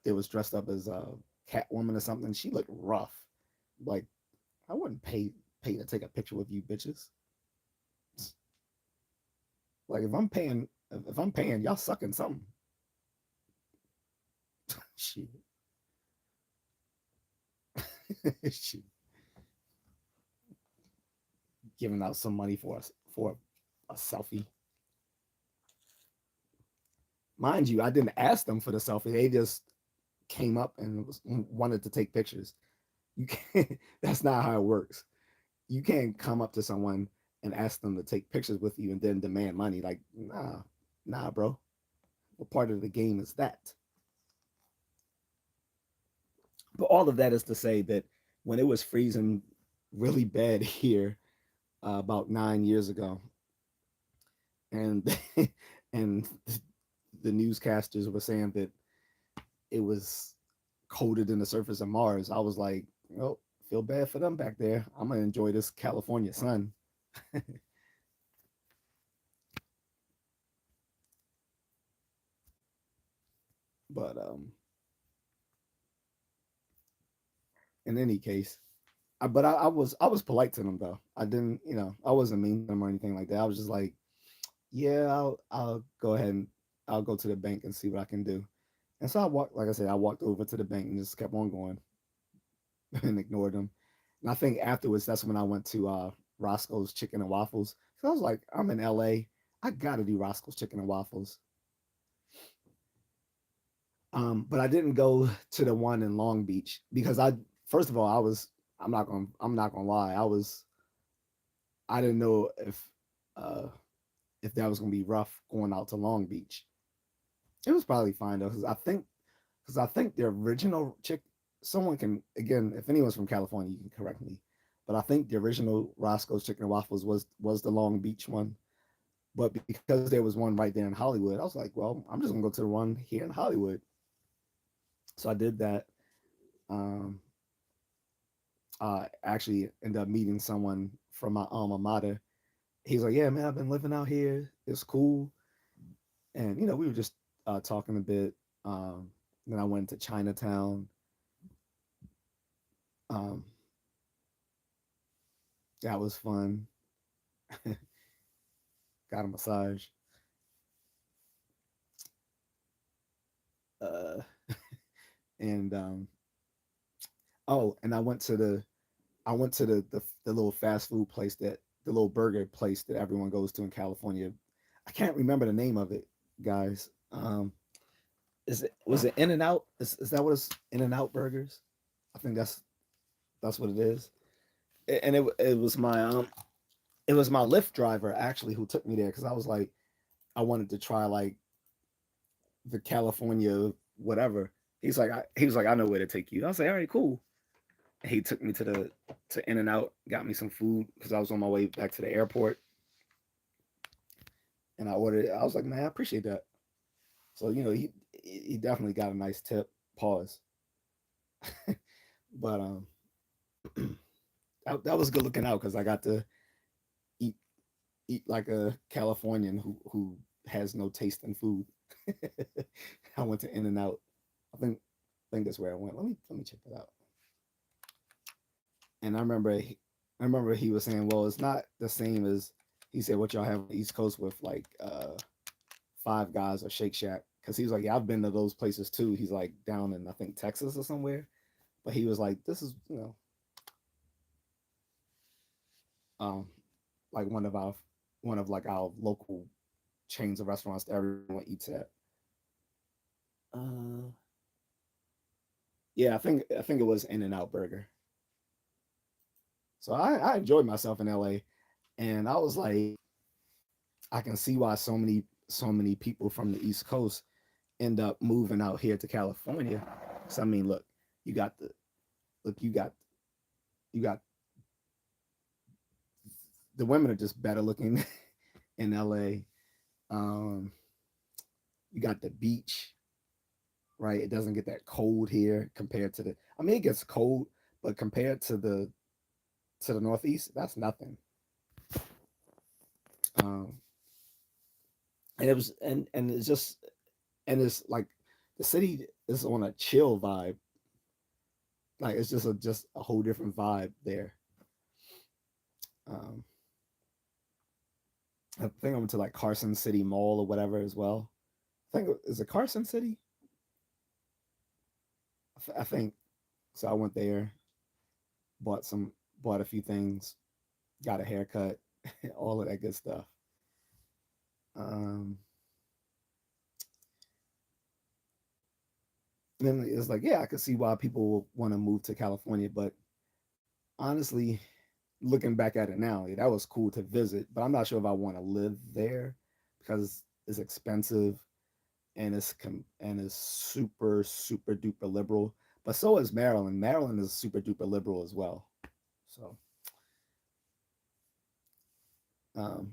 that was dressed up as a Catwoman or something. She looked rough. Like I wouldn't pay to take a picture with you bitches. Like if I'm paying, y'all sucking something. Shit. Shit. Giving out some money for us for a selfie. Mind you, I didn't ask them for the selfie. They just came up and wanted to take pictures. You can't. That's not how it works. You can't come up to someone and ask them to take pictures with you and then demand money. Like, nah, bro. What part of the game is that? But all of that is to say that when it was freezing really bad here about 9 years ago, and and the newscasters were saying that it was colder than the surface of Mars, I was like, oh, feel bad for them back there. I'm gonna enjoy this California sun. But in any case, I was polite to them though. I didn't, I wasn't mean to them or anything like that. I was just like, yeah, I'll go ahead and I'll go to the bank and see what I can do. And so I walked, like I said, I walked over to the bank and just kept on going and ignored them. And I think afterwards, that's when I went to Roscoe's Chicken and Waffles. So I was like, I'm in LA. I gotta do Roscoe's Chicken and Waffles. But I didn't go to the one in Long Beach because first of all, I'm not gonna lie, I didn't know uh if that was gonna be rough going out to Long Beach. It was probably fine though, because I think the original chick, someone can, again, if anyone's from California, you can correct me, but I think the original Roscoe's Chicken and Waffles was the Long Beach one. But because there was one right there in Hollywood, I was like, well, I'm just gonna go to the one here in Hollywood. So I did that. Um, Actually ended up meeting someone from my alma mater. He's like, "Yeah, man, I've been living out here. It's cool." And we were just talking a bit. Then I went to Chinatown. Um, that was fun. Got a massage. Uh, and oh, and I went to the little fast food place, that the little burger place that everyone goes to in California. I can't remember the name of it, guys. Is it was it In and Out? Is that what it's In and Out Burgers? I think that's what it is. And it was my Lyft driver actually who took me there because I was like, I wanted to try like the California whatever. He was like, I know where to take you. I was like, all right, cool. He took me to the to In and Out, got me some food because I was on my way back to the airport, and I ordered it. I was like, man, I appreciate that. So he definitely got a nice tip. Pause. But that was good looking out because I got to eat eat like a Californian who has no taste in food. I went to In and Out. I think that's where I went. Let me check that out. And I remember he was saying, well, it's not the same as he said what y'all have on the East Coast with like Five Guys or Shake Shack. Because he was like, yeah, I've been to those places too. He's like down in I think Texas or somewhere. But he was like, this is um like one of like our local chains of restaurants that everyone eats at. Uh, yeah, I think it was In and Out Burger. So I enjoyed myself in LA, and I was like, I can see why so many people from the East Coast end up moving out here to California. So I mean, look, you got the look, you got the women are just better looking in LA. Um, you got the beach, right? It doesn't get that cold here compared to the. I mean, it gets cold, but compared to the Northeast, that's nothing. Um, and it was and it's just and it's like the city is on a chill vibe. Like it's just a whole different vibe there. Um, I think I went to like Carson City Mall or whatever as well. I think is it Carson City? I think so. I went there, bought some, bought a few things, got a haircut, all of that good stuff. Um, and then it's like, yeah, I could see why people want to move to California, but honestly, looking back at it now, yeah, that was cool to visit, but I'm not sure if I want to live there because it's expensive and it's super super duper liberal. But so is Maryland. Maryland is super duper liberal as well. So,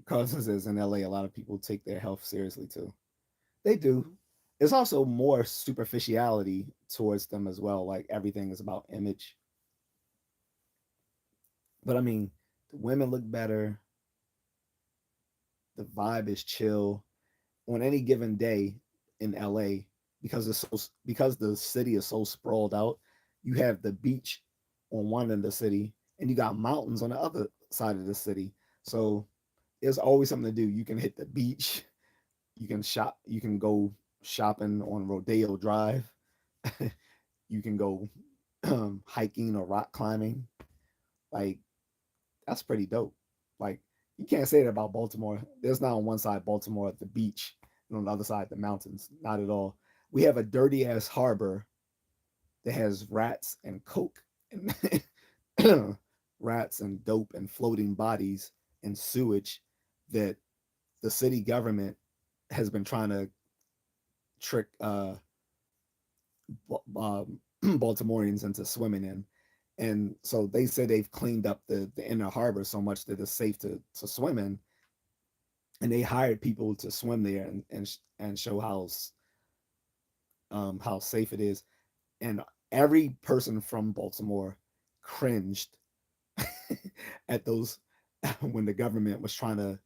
causes is in LA, a lot of people take their health seriously too. They do. It's also more superficiality towards them as well. Like everything is about image. But I mean, the women look better. The vibe is chill on any given day in LA because the city is so sprawled out. You have the beach on one end of the city, and you got mountains on the other side of the city. So there's always something to do. You can hit the beach. You can shop. You can go shopping on Rodeo Drive. You can go hiking or rock climbing. Like that's pretty dope. Like you can't say that about Baltimore. There's not on one side Baltimore at the beach and on the other side the mountains. Not at all. We have a dirty ass harbor that has rats and coke and rats and dope and floating bodies and sewage that the city government has been trying to trick Baltimoreans into swimming in. And so they say they've cleaned up the inner harbor so much that it's safe to swim in, and they hired people to swim there and show how safe it is. And every person from Baltimore cringed at those when the government was trying to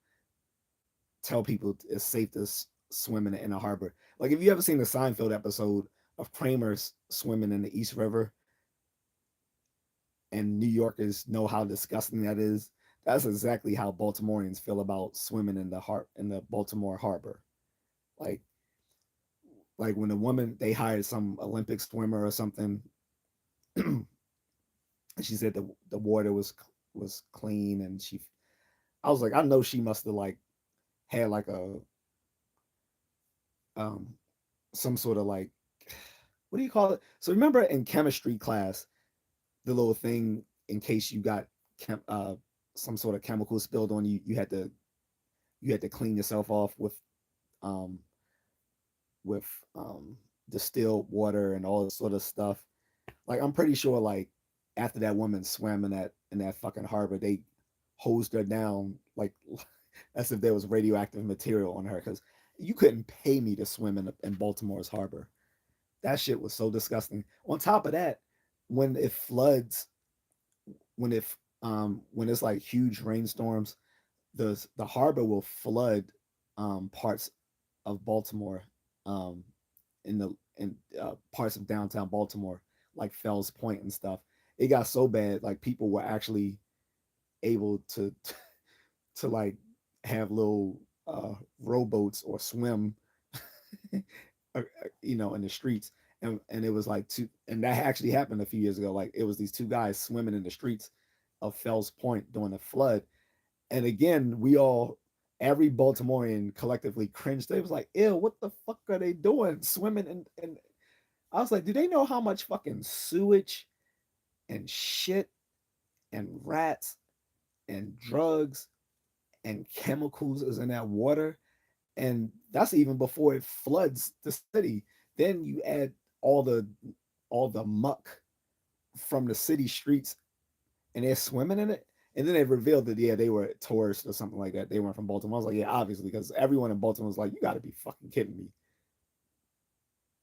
tell people it's safe to swim in the inner harbor. Like if you ever seen the Seinfeld episode of Kramer swimming in the East River, and New Yorkers know how disgusting that is. That's exactly how Baltimoreans feel about swimming in the Baltimore harbor. Like like when a woman they hired some Olympic swimmer or something, and she said the water was clean, and I was like, I know she must have like had like a um some sort of like what do you call it? So remember in chemistry class, the little thing in case you got chem, some sort of chemical spilled on you, you had to clean yourself off um with distilled water and all this sort of stuff. Like I'm pretty sure like after that woman swam in that fucking harbor, they hosed her down like as if there was radioactive material on her because you couldn't pay me to swim in Baltimore's harbor. That shit was so disgusting. On top of that, when it floods, when it's like huge rainstorms, the harbor will flood parts of Baltimore, um, in parts of downtown Baltimore, like Fells Point and stuff. It got so bad, like people were actually able to like have little rowboats or swim, in the streets. And it was like and that actually happened a few years ago. Like it was these two guys swimming in the streets of Fells Point during the flood. And again, every Baltimorean collectively cringed. They was like, ew, what the fuck are they doing? Swimming and I was like, do they know how much fucking sewage and shit and rats and drugs and chemicals is in that water? And that's even before it floods the city. Then you add all the all the muck from the city streets, and they're swimming in it. And then they revealed that yeah, they were tourists or something like that. They weren't from Baltimore. I was like, yeah, obviously, because everyone in Baltimore was like, you got to be fucking kidding me.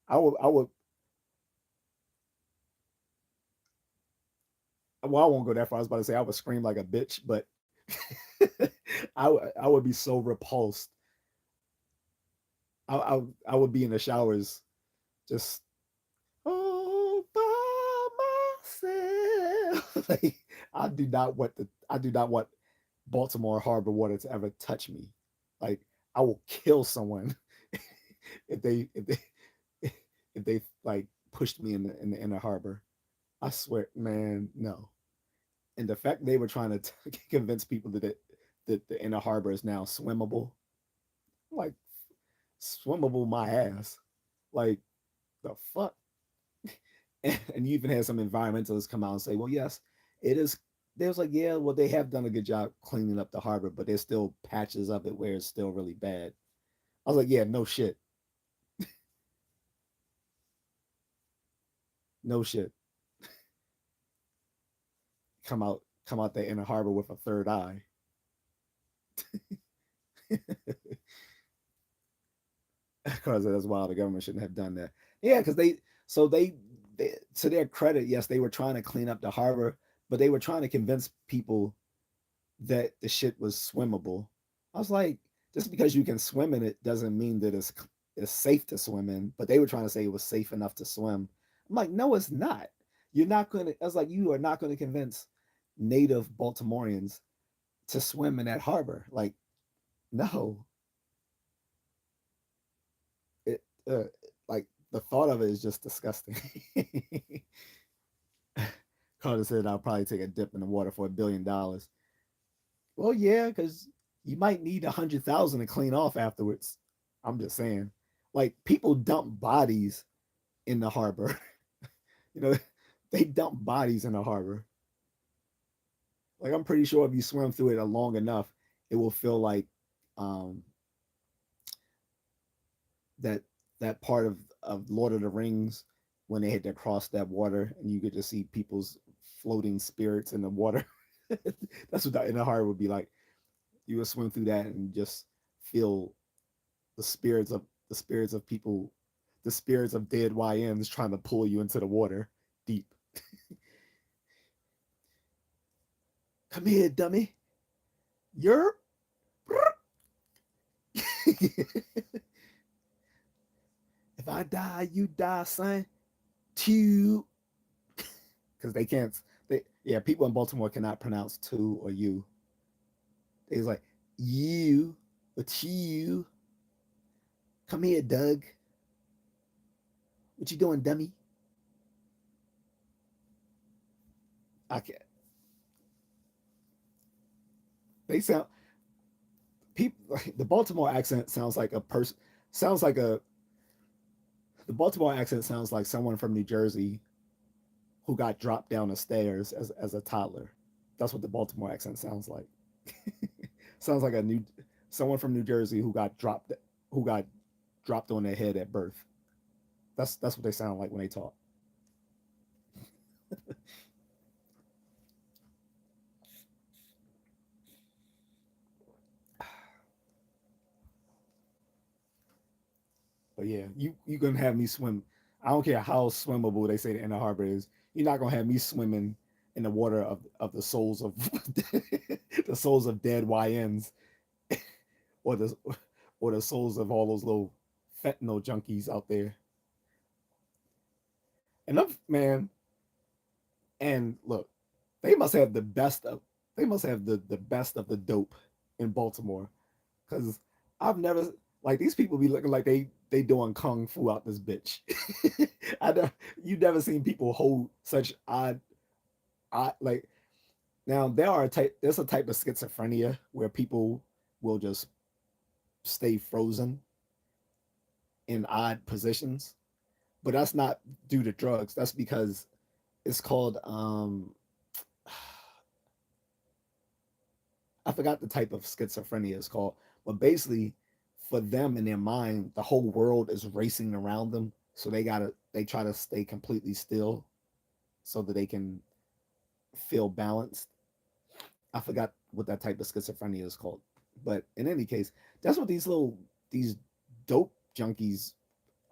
I would. Well, I won't go that far. I was about to say I would scream like a bitch, but I would be so repulsed. I would be in the showers just all by myself. Like I do not want Baltimore harbor water to ever touch me. Like I will kill someone if they if they like pushed me in the inner harbor. I swear, man, no. And the fact they were trying to convince people that the inner harbor is now swimmable, like swimmable my ass, like the fuck. And you even had some environmentalists come out and say, well, yes, it is. They was like, yeah, well, they have done a good job cleaning up the harbor, but there's still patches of it where it's still really bad. I was like, yeah, no shit, no shit. Come out there in the harbor with a third eye. Because that's why the government shouldn't have done that. Yeah, because they to their credit, yes, they were trying to clean up the harbor, but they were trying to convince people that the shit was swimmable. I was like, just because you can swim in it doesn't mean that it's safe to swim in. But they were trying to say it was safe enough to swim. I'm like, no, it's not. You're not gonna. I was like, you are not going to convince native Baltimoreans to swim in that harbor. Like, no, it like the thought of it is just disgusting. Carter said I'll probably take a dip in the water for $1 billion. Well, yeah, because you might need 100,000 to clean off afterwards. I'm just saying, like people dump bodies in the harbor. you know, they dump bodies in the harbor. Like I'm pretty sure if you swim through it long enough, it will feel like um, that that part of Lord of the Rings when they had to cross that water and you could just see people's floating spirits in the water. That's what the inner harbor would be like. You would swim through that and just feel the spirits of people, the spirits of dead YNs trying to pull you into the water deep. Come here, dummy. You're if I die, you die, son. Two. Because they can't. Yeah, people in Baltimore cannot pronounce two or you. It's like you, but you. Come here, Doug. What you doing, dummy? I can't. They sound people. The Baltimore accent sounds like a person. Sounds like a. The Baltimore accent sounds like someone from New Jersey who got dropped down the stairs as a toddler. That's what the Baltimore accent sounds like. Sounds like a new someone from New Jersey who got dropped on their head at birth. That's what they sound like when they talk. But yeah, you gonna have me swim. I don't care how swimmable they say the inner harbor is. You're not gonna have me swimming in the water of the souls of the souls of dead YNs or the souls of all those little fentanyl junkies out there. And I'm, man, and look, they must have the best of they must have the best of the dope in Baltimore. Cause I've never like these people be looking like they doing kung fu out this bitch. I don't you never seen people hold such odd like now there's a type of schizophrenia where people will just stay frozen in odd positions. But that's not due to drugs. That's because it's called I forgot the type of schizophrenia it's called, but basically, for them in their mind, the whole world is racing around them, so they try to stay completely still so that they can feel balanced. I forgot what that type of schizophrenia is called, but in any case, that's what these dope junkies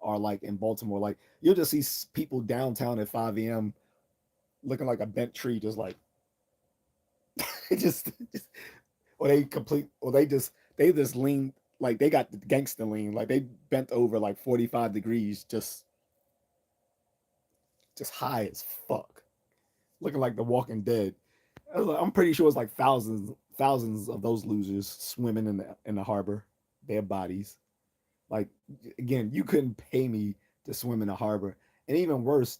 are like in Baltimore. Like you'll just see people downtown at 5 a.m. looking like a bent tree, just like just or they just lean like they got the gangster lean, like they bent over like 45 degrees, just high as fuck, looking like the Walking Dead. I'm pretty sure it's like thousands of those losers swimming in the harbor, their bodies. Like again, you couldn't pay me to swim in the harbor, and even worse,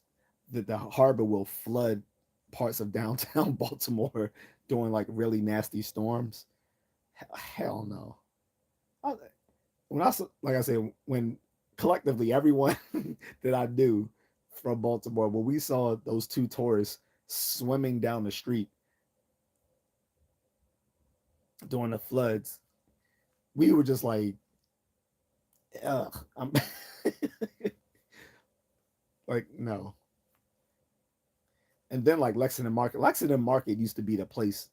that the harbor will flood parts of downtown Baltimore during like really nasty storms. Hell no. I, when I like I said, when collectively everyone that I knew from Baltimore, when we saw those two tourists swimming down the street during the floods, we were just like, ugh, I'm like, no. And then like Lexington Market used to be the place,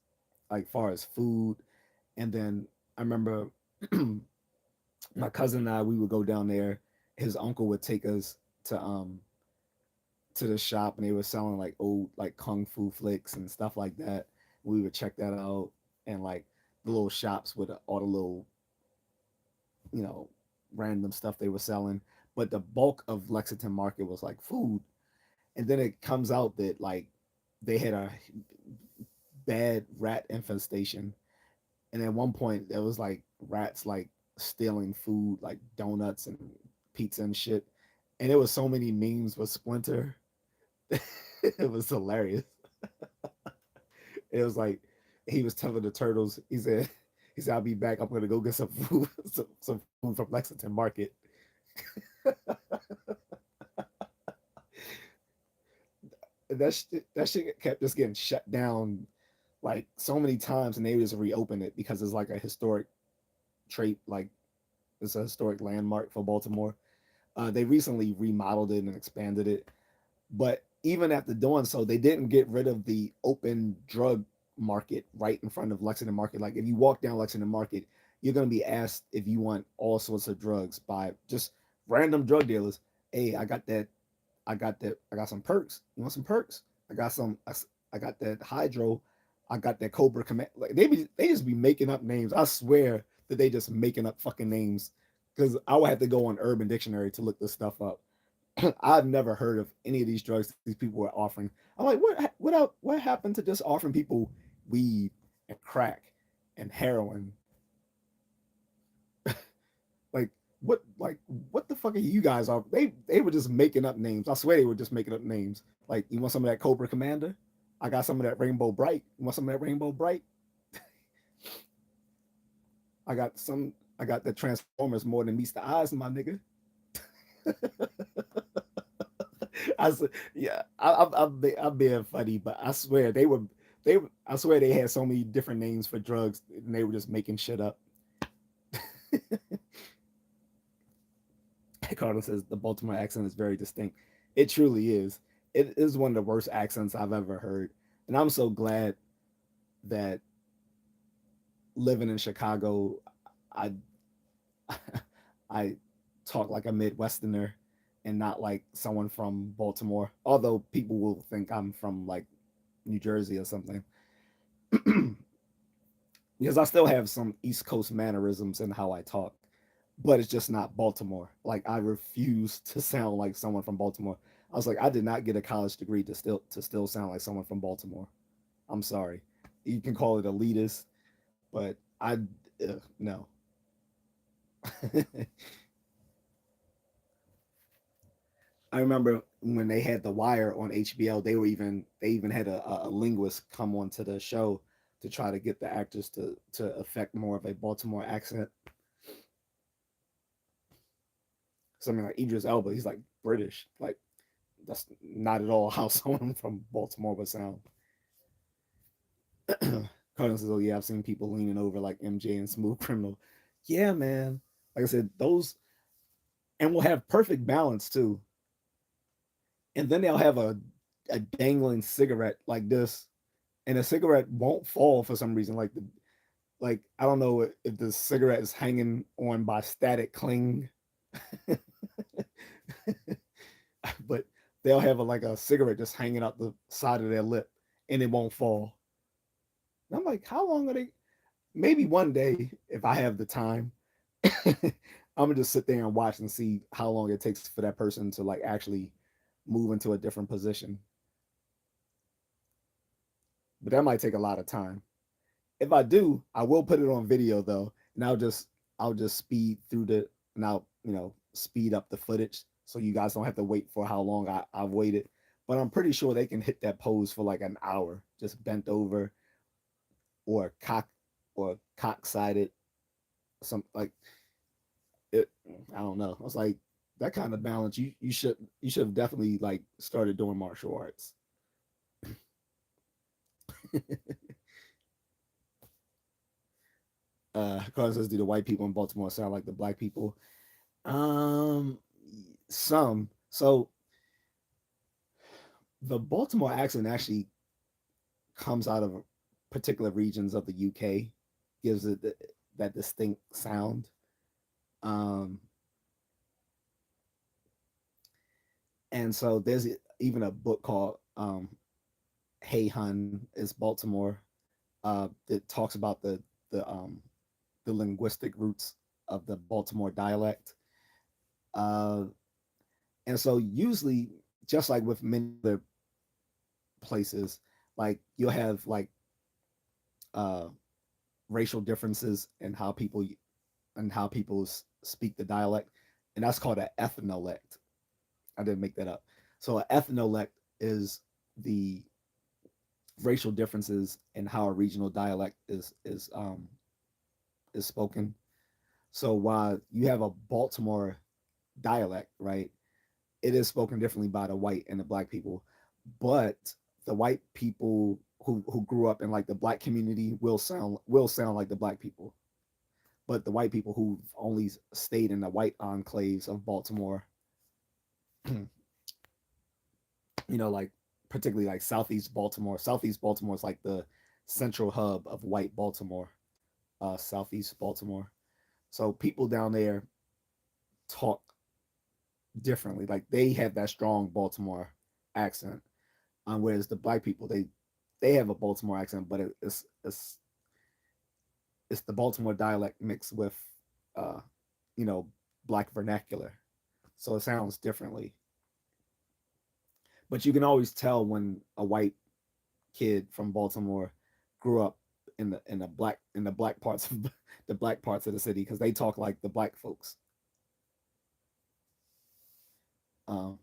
like far as food. And then I remember my cousin and I, we would go down there. His uncle would take us to um to the shop, and they were selling like old like kung fu flicks and stuff like that. We would check that out, and like the little shops with all the little, you know, random stuff they were selling. But the bulk of Lexington Market was like food. And then it comes out that like they had a bad rat infestation. And at one point there was like rats like stealing food, like donuts and pizza and shit. And there was so many memes with Splinter. It was hilarious. It was like he was telling the turtles, he said, I'll be back. I'm gonna go get some food, some food from Lexington Market. That shit kept just getting shut down like so many times, and they just reopened it because it's like a historic trait, like it's a historic landmark for Baltimore. They recently remodeled it and expanded it, but even after doing so, they didn't get rid of the open drug market right in front of Lexington Market. Like if you walk down Lexington Market, you're gonna be asked if you want all sorts of drugs by just random drug dealers. Hey, I got some perks. You want some perks? I got some. I got that hydro. I got that Cobra Command. Like they just be making up names. I swear that they just making up fucking names because I would have to go on Urban Dictionary to look this stuff up. I've never heard of any of these drugs these people were offering. I'm like, what happened to just offering people weed and crack and heroin? Like what the fuck are you guys off? They were just making up names. I swear they were just making up names. Like, you want some of that Cobra Commander? I got some of that Rainbow Bright. You want some of that Rainbow Bright? I got the Transformers more than meets the eyes, my nigga. I said, yeah, I'm being funny, but I swear I swear they had so many different names for drugs, and they were just making shit up. Carlos says the Baltimore accent is very distinct. It truly is. It is one of the worst accents I've ever heard, and I'm so glad that living in Chicago, I I talk like a Midwesterner and not like someone from Baltimore. Although people will think I'm from like New Jersey or something. Because I still have some East Coast mannerisms in how I talk, but it's just not Baltimore. Like I refuse to sound like someone from Baltimore. I was like, I did not get a college degree to still sound like someone from Baltimore. I'm sorry. You can call it elitist, but no. I remember when they had The Wire on HBO, they even had a linguist come onto the show to try to get the actors to affect more of a Baltimore accent. Something like Idris Elba, he's like British. Like that's not at all how someone from Baltimore would sound. Carlos says, "Oh yeah, I've seen people leaning over like MJ and Smooth Criminal." Yeah, man. Like I said, those and we'll have perfect balance too. And then they'll have a dangling cigarette like this, and the cigarette won't fall for some reason. Like I don't know if the cigarette is hanging on by static cling, but they'll have like a cigarette just hanging out the side of their lip, and it won't fall. And I'm like, how long are they? Maybe one day, if I have the time, I'm gonna just sit there and watch and see how long it takes for that person to like actually move into a different position. But that might take a lot of time. If I do, I will put it on video though, and I'll just speed through the and I'll speed up the footage so you guys don't have to wait for how long I've waited. But I'm pretty sure they can hit that pose for like an hour, just bent over or cock sided, some like it. I don't know. I was like that kind of balance. You should have definitely like started doing martial arts. Carlos says, do the white people in Baltimore sound like the black people? Um, some. So the Baltimore accent actually comes out of particular regions of the UK, gives it that distinct sound. Um, and so there's even a book called "Hey Hun is Baltimore." It talks about the linguistic roots of the Baltimore dialect. Uh, and so usually, just like with many other places, like you'll have like uh, racial differences in how people speak the dialect, and that's called an ethnolect. I didn't make that up. So an ethnolect is the racial differences in how a regional dialect is spoken. So while you have a Baltimore dialect, right, it is spoken differently by the white and the black people, but the white people who grew up in like the black community will sound like the black people, but the white people who've only stayed in the white enclaves of Baltimore, like particularly like Southeast Baltimore. Southeast Baltimore is like the central hub of white Baltimore, Southeast Baltimore. So people down there talk differently. Like they have that strong Baltimore accent, whereas the black people they have a Baltimore accent, but it's the Baltimore dialect mixed with uh, you know black vernacular, so it sounds differently. But you can always tell when a white kid from Baltimore grew up in the black parts of the black parts of the city because they talk like the black folks. Um,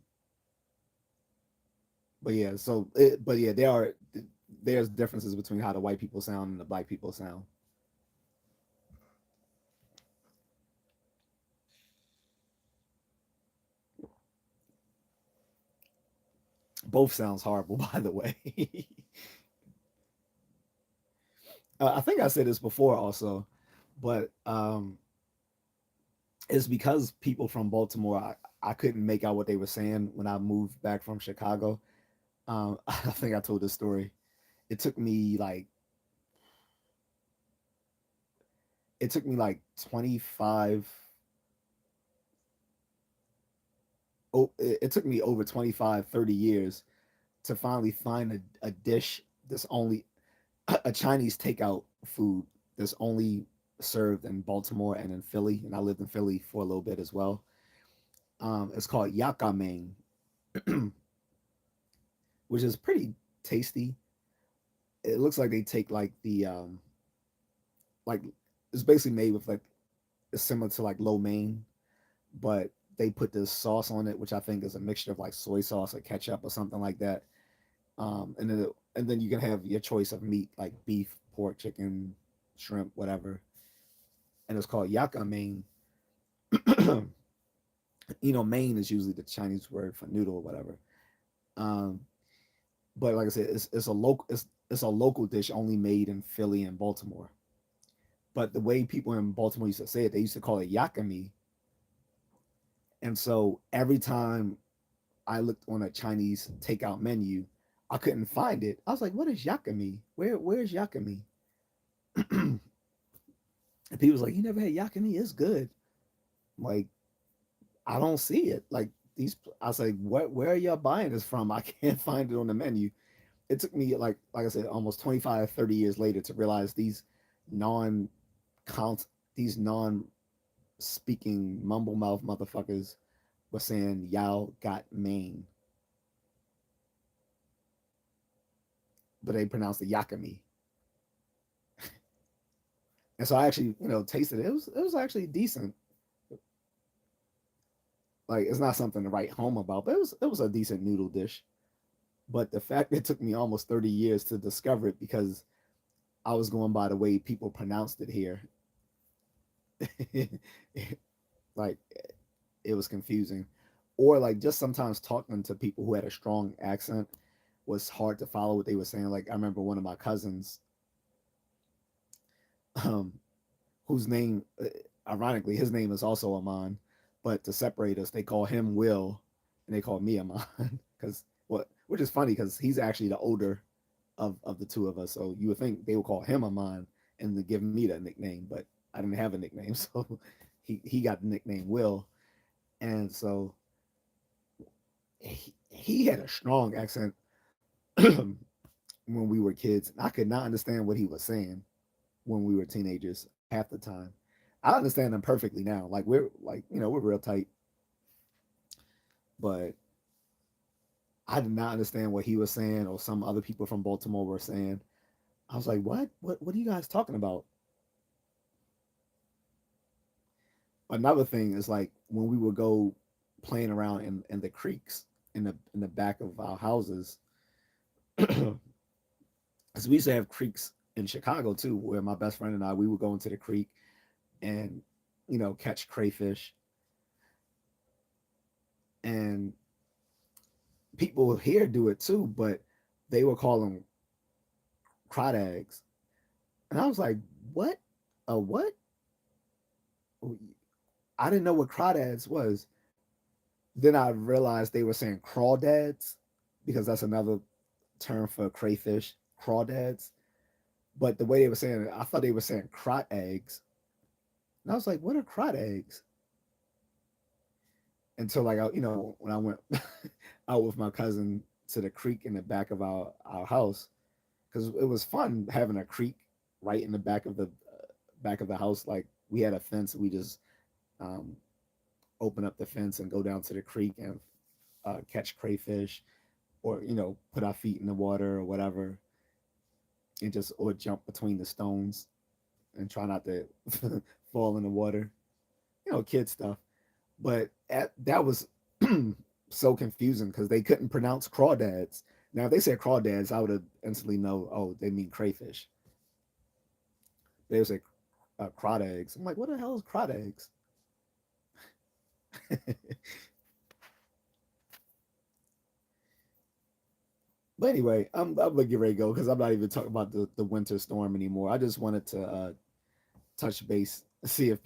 but yeah, there's differences between how the white people sound and the black people sound. Both sounds horrible, by the way. I think I said this before also, but it's because people from Baltimore, I couldn't make out what they were saying when I moved back from Chicago. I think I told this story. It took me like it took me like 25 it took me over 25, 30 years to finally find a dish that's only a Chinese takeout food that's only served in Baltimore and in Philly, and I lived in Philly for a little bit as well. It's called yakameng, which is pretty tasty. It looks like they take like the like it's basically made with like it's similar to like lo mein, but they put this sauce on it, which I think is a mixture of like soy sauce or ketchup or something like that. And then you can have your choice of meat like beef, pork, chicken, shrimp, whatever. And it's called yakameng. Main is usually the Chinese word for noodle or whatever. Um, but like I said, it's a local dish only made in Philly and Baltimore. But the way people in Baltimore used to say it, they used to call it yakami. And so every time I looked on a Chinese takeout menu, I couldn't find it. I was like, "What is yakami? Where's yakami?" And people was like, "You never had yakami? It's good." I'm like, I don't see it. Like these, I was like, "What? Where are y'all buying this from? I can't find it on the menu." It took me like I said, almost 25, 30 years later to realize non count these non speaking mumble mouth motherfuckers were saying y'all got Maine, but they pronounced it yakami. And so I actually, tasted it. It was actually decent. Like it's not something to write home about, but it was a decent noodle dish. But the fact it took me almost 30 years to discover it because I was going by the way people pronounced it here. Like it was confusing. Or like just sometimes talking to people who had a strong accent was hard to follow what they were saying. Like I remember one of my cousins, um, whose name, ironically, his name is also Aman, but to separate us, they call him Will, and they call me Aman because which is funny because he's actually the older of the two of us. So you would think they would call him Aman and then give me that nickname, but I didn't have a nickname, so he got the nickname Will, and so he had a strong accent when we were kids. I could not understand what he was saying when we were teenagers half the time. I understand them perfectly now. Like we're real tight, but I did not understand what he was saying or some other people from Baltimore were saying. I was like, what? What are you guys talking about? Another thing is like when we would go playing around in the creeks in the back of our houses. Because we used to have creeks in Chicago too, where my best friend and I we would go into the creek and catch crayfish, and people here do it too, but they would call them crawdads, and I was like, what? A what? I didn't know what crawdads was. Then I realized they were saying crawdads because that's another term for crayfish, crawdads. But the way they were saying it, I thought they were saying crot eggs, and I was like, what are crot eggs? Until like when I went out with my cousin to the creek in the back of our house because it was fun having a creek right in the back of the house. Like we had a fence, we just um, open up the fence and go down to the creek and catch crayfish, or put our feet in the water or whatever, and just or jump between the stones and try not to fall in the water. Kid stuff. But that was so confusing because they couldn't pronounce crawdads. Now, if they said crawdads, I would have instantly know, oh, they mean crayfish. They would say crot eggs. I'm like, what the hell is crot eggs? But anyway, I'm gonna get ready to go because I'm not even talking about the winter storm anymore. I just wanted to touch base, see if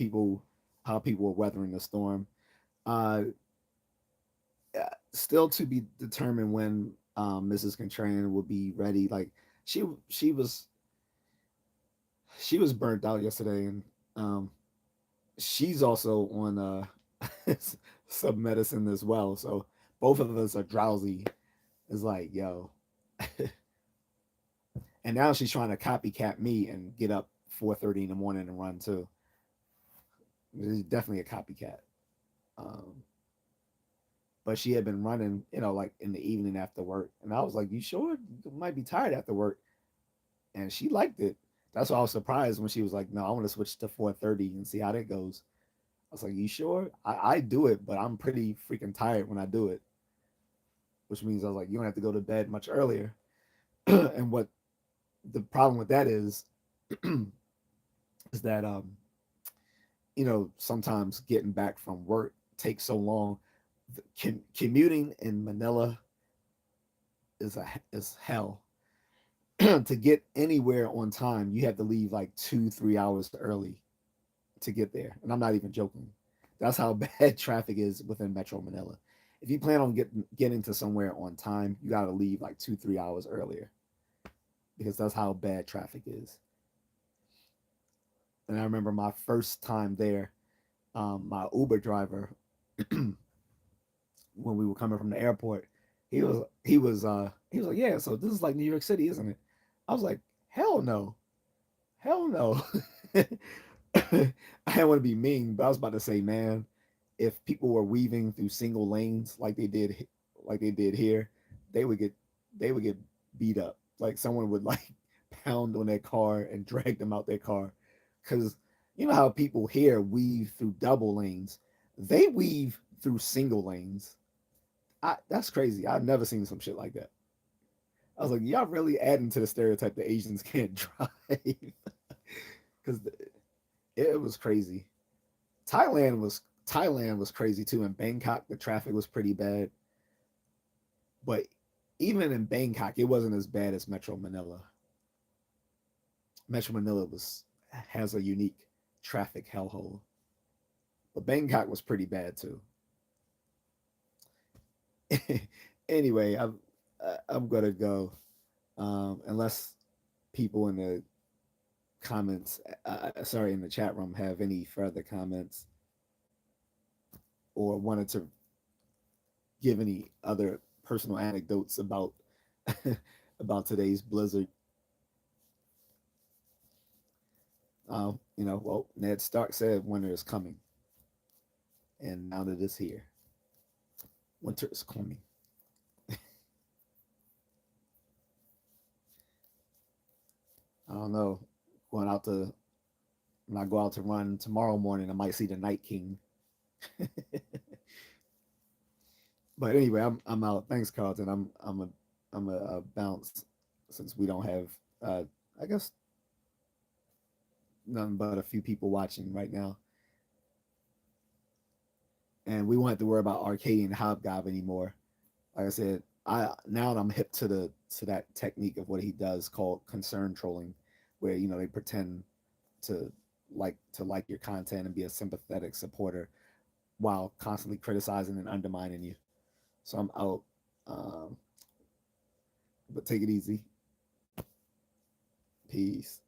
how people were weathering the storm. Uh, Still to be determined when Mrs. Contrarian will be ready. Like she she was she was burnt out yesterday, and um, she's also on. some medicine as well. So both of us are drowsy. It's like, yo. And now she's trying to copycat me and get up 4:30 in the morning and run too. She's definitely a copycat. Um, but she had been running, like in the evening after work. And I was like, you sure? You might be tired after work. And she liked it. That's why I was surprised when she was like, no, I want to switch to 4:30 and see how that goes. I was like, you sure? I do it, but I'm pretty freaking tired when I do it, which means I was like, you don't have to go to bed much earlier. And what the problem with that is that sometimes getting back from work takes so long. Commuting in Manila is hell. To get anywhere on time, you have to leave like 2-3 hours early to get there, and I'm not even joking. That's how bad traffic is within Metro Manila. If you plan on getting to somewhere on time, you got to leave like 2-3 hours earlier because that's how bad traffic is. And I remember my first time there, my Uber driver, when we were coming from the airport, he was like, yeah, so this is like New York City, isn't it? I was like, hell no, hell no. I didn't want to be mean, but I was about to say, man, if people were weaving through single lanes like they did here, they would get they would get beat up. Like someone would like pound on their car and drag them out their car. Cause you know how people here weave through double lanes. They weave through single lanes. That's crazy. I've never seen some shit like that. I was like, y'all really adding to the stereotype that Asians can't drive. Because it was crazy. Thailand was crazy too. In Bangkok, the traffic was pretty bad, but even in Bangkok, it wasn't as bad as Metro Manila. Metro Manila was has a unique traffic hellhole, but Bangkok was pretty bad too. Anyway, I'm gonna go. Unless people in the comments, sorry, in the chat room have any further comments or wanted to give any other personal anecdotes about about today's blizzard. Well, Ned Stark said winter is coming, and now that it's here, winter is coming. I don't know. Going out to When I go out to run tomorrow morning, I might see the Night King. But anyway, I'm out. Thanks, Carlton. I'm a bounce since we don't have I guess nothing but a few people watching right now, and we won't have to worry about Arcadian Hobgob anymore. Like I said, I now I'm hip to that technique of what he does called concern trolling, where they pretend to like your content and be a sympathetic supporter while constantly criticizing and undermining you. So I'm out. Um, but take it easy. Peace.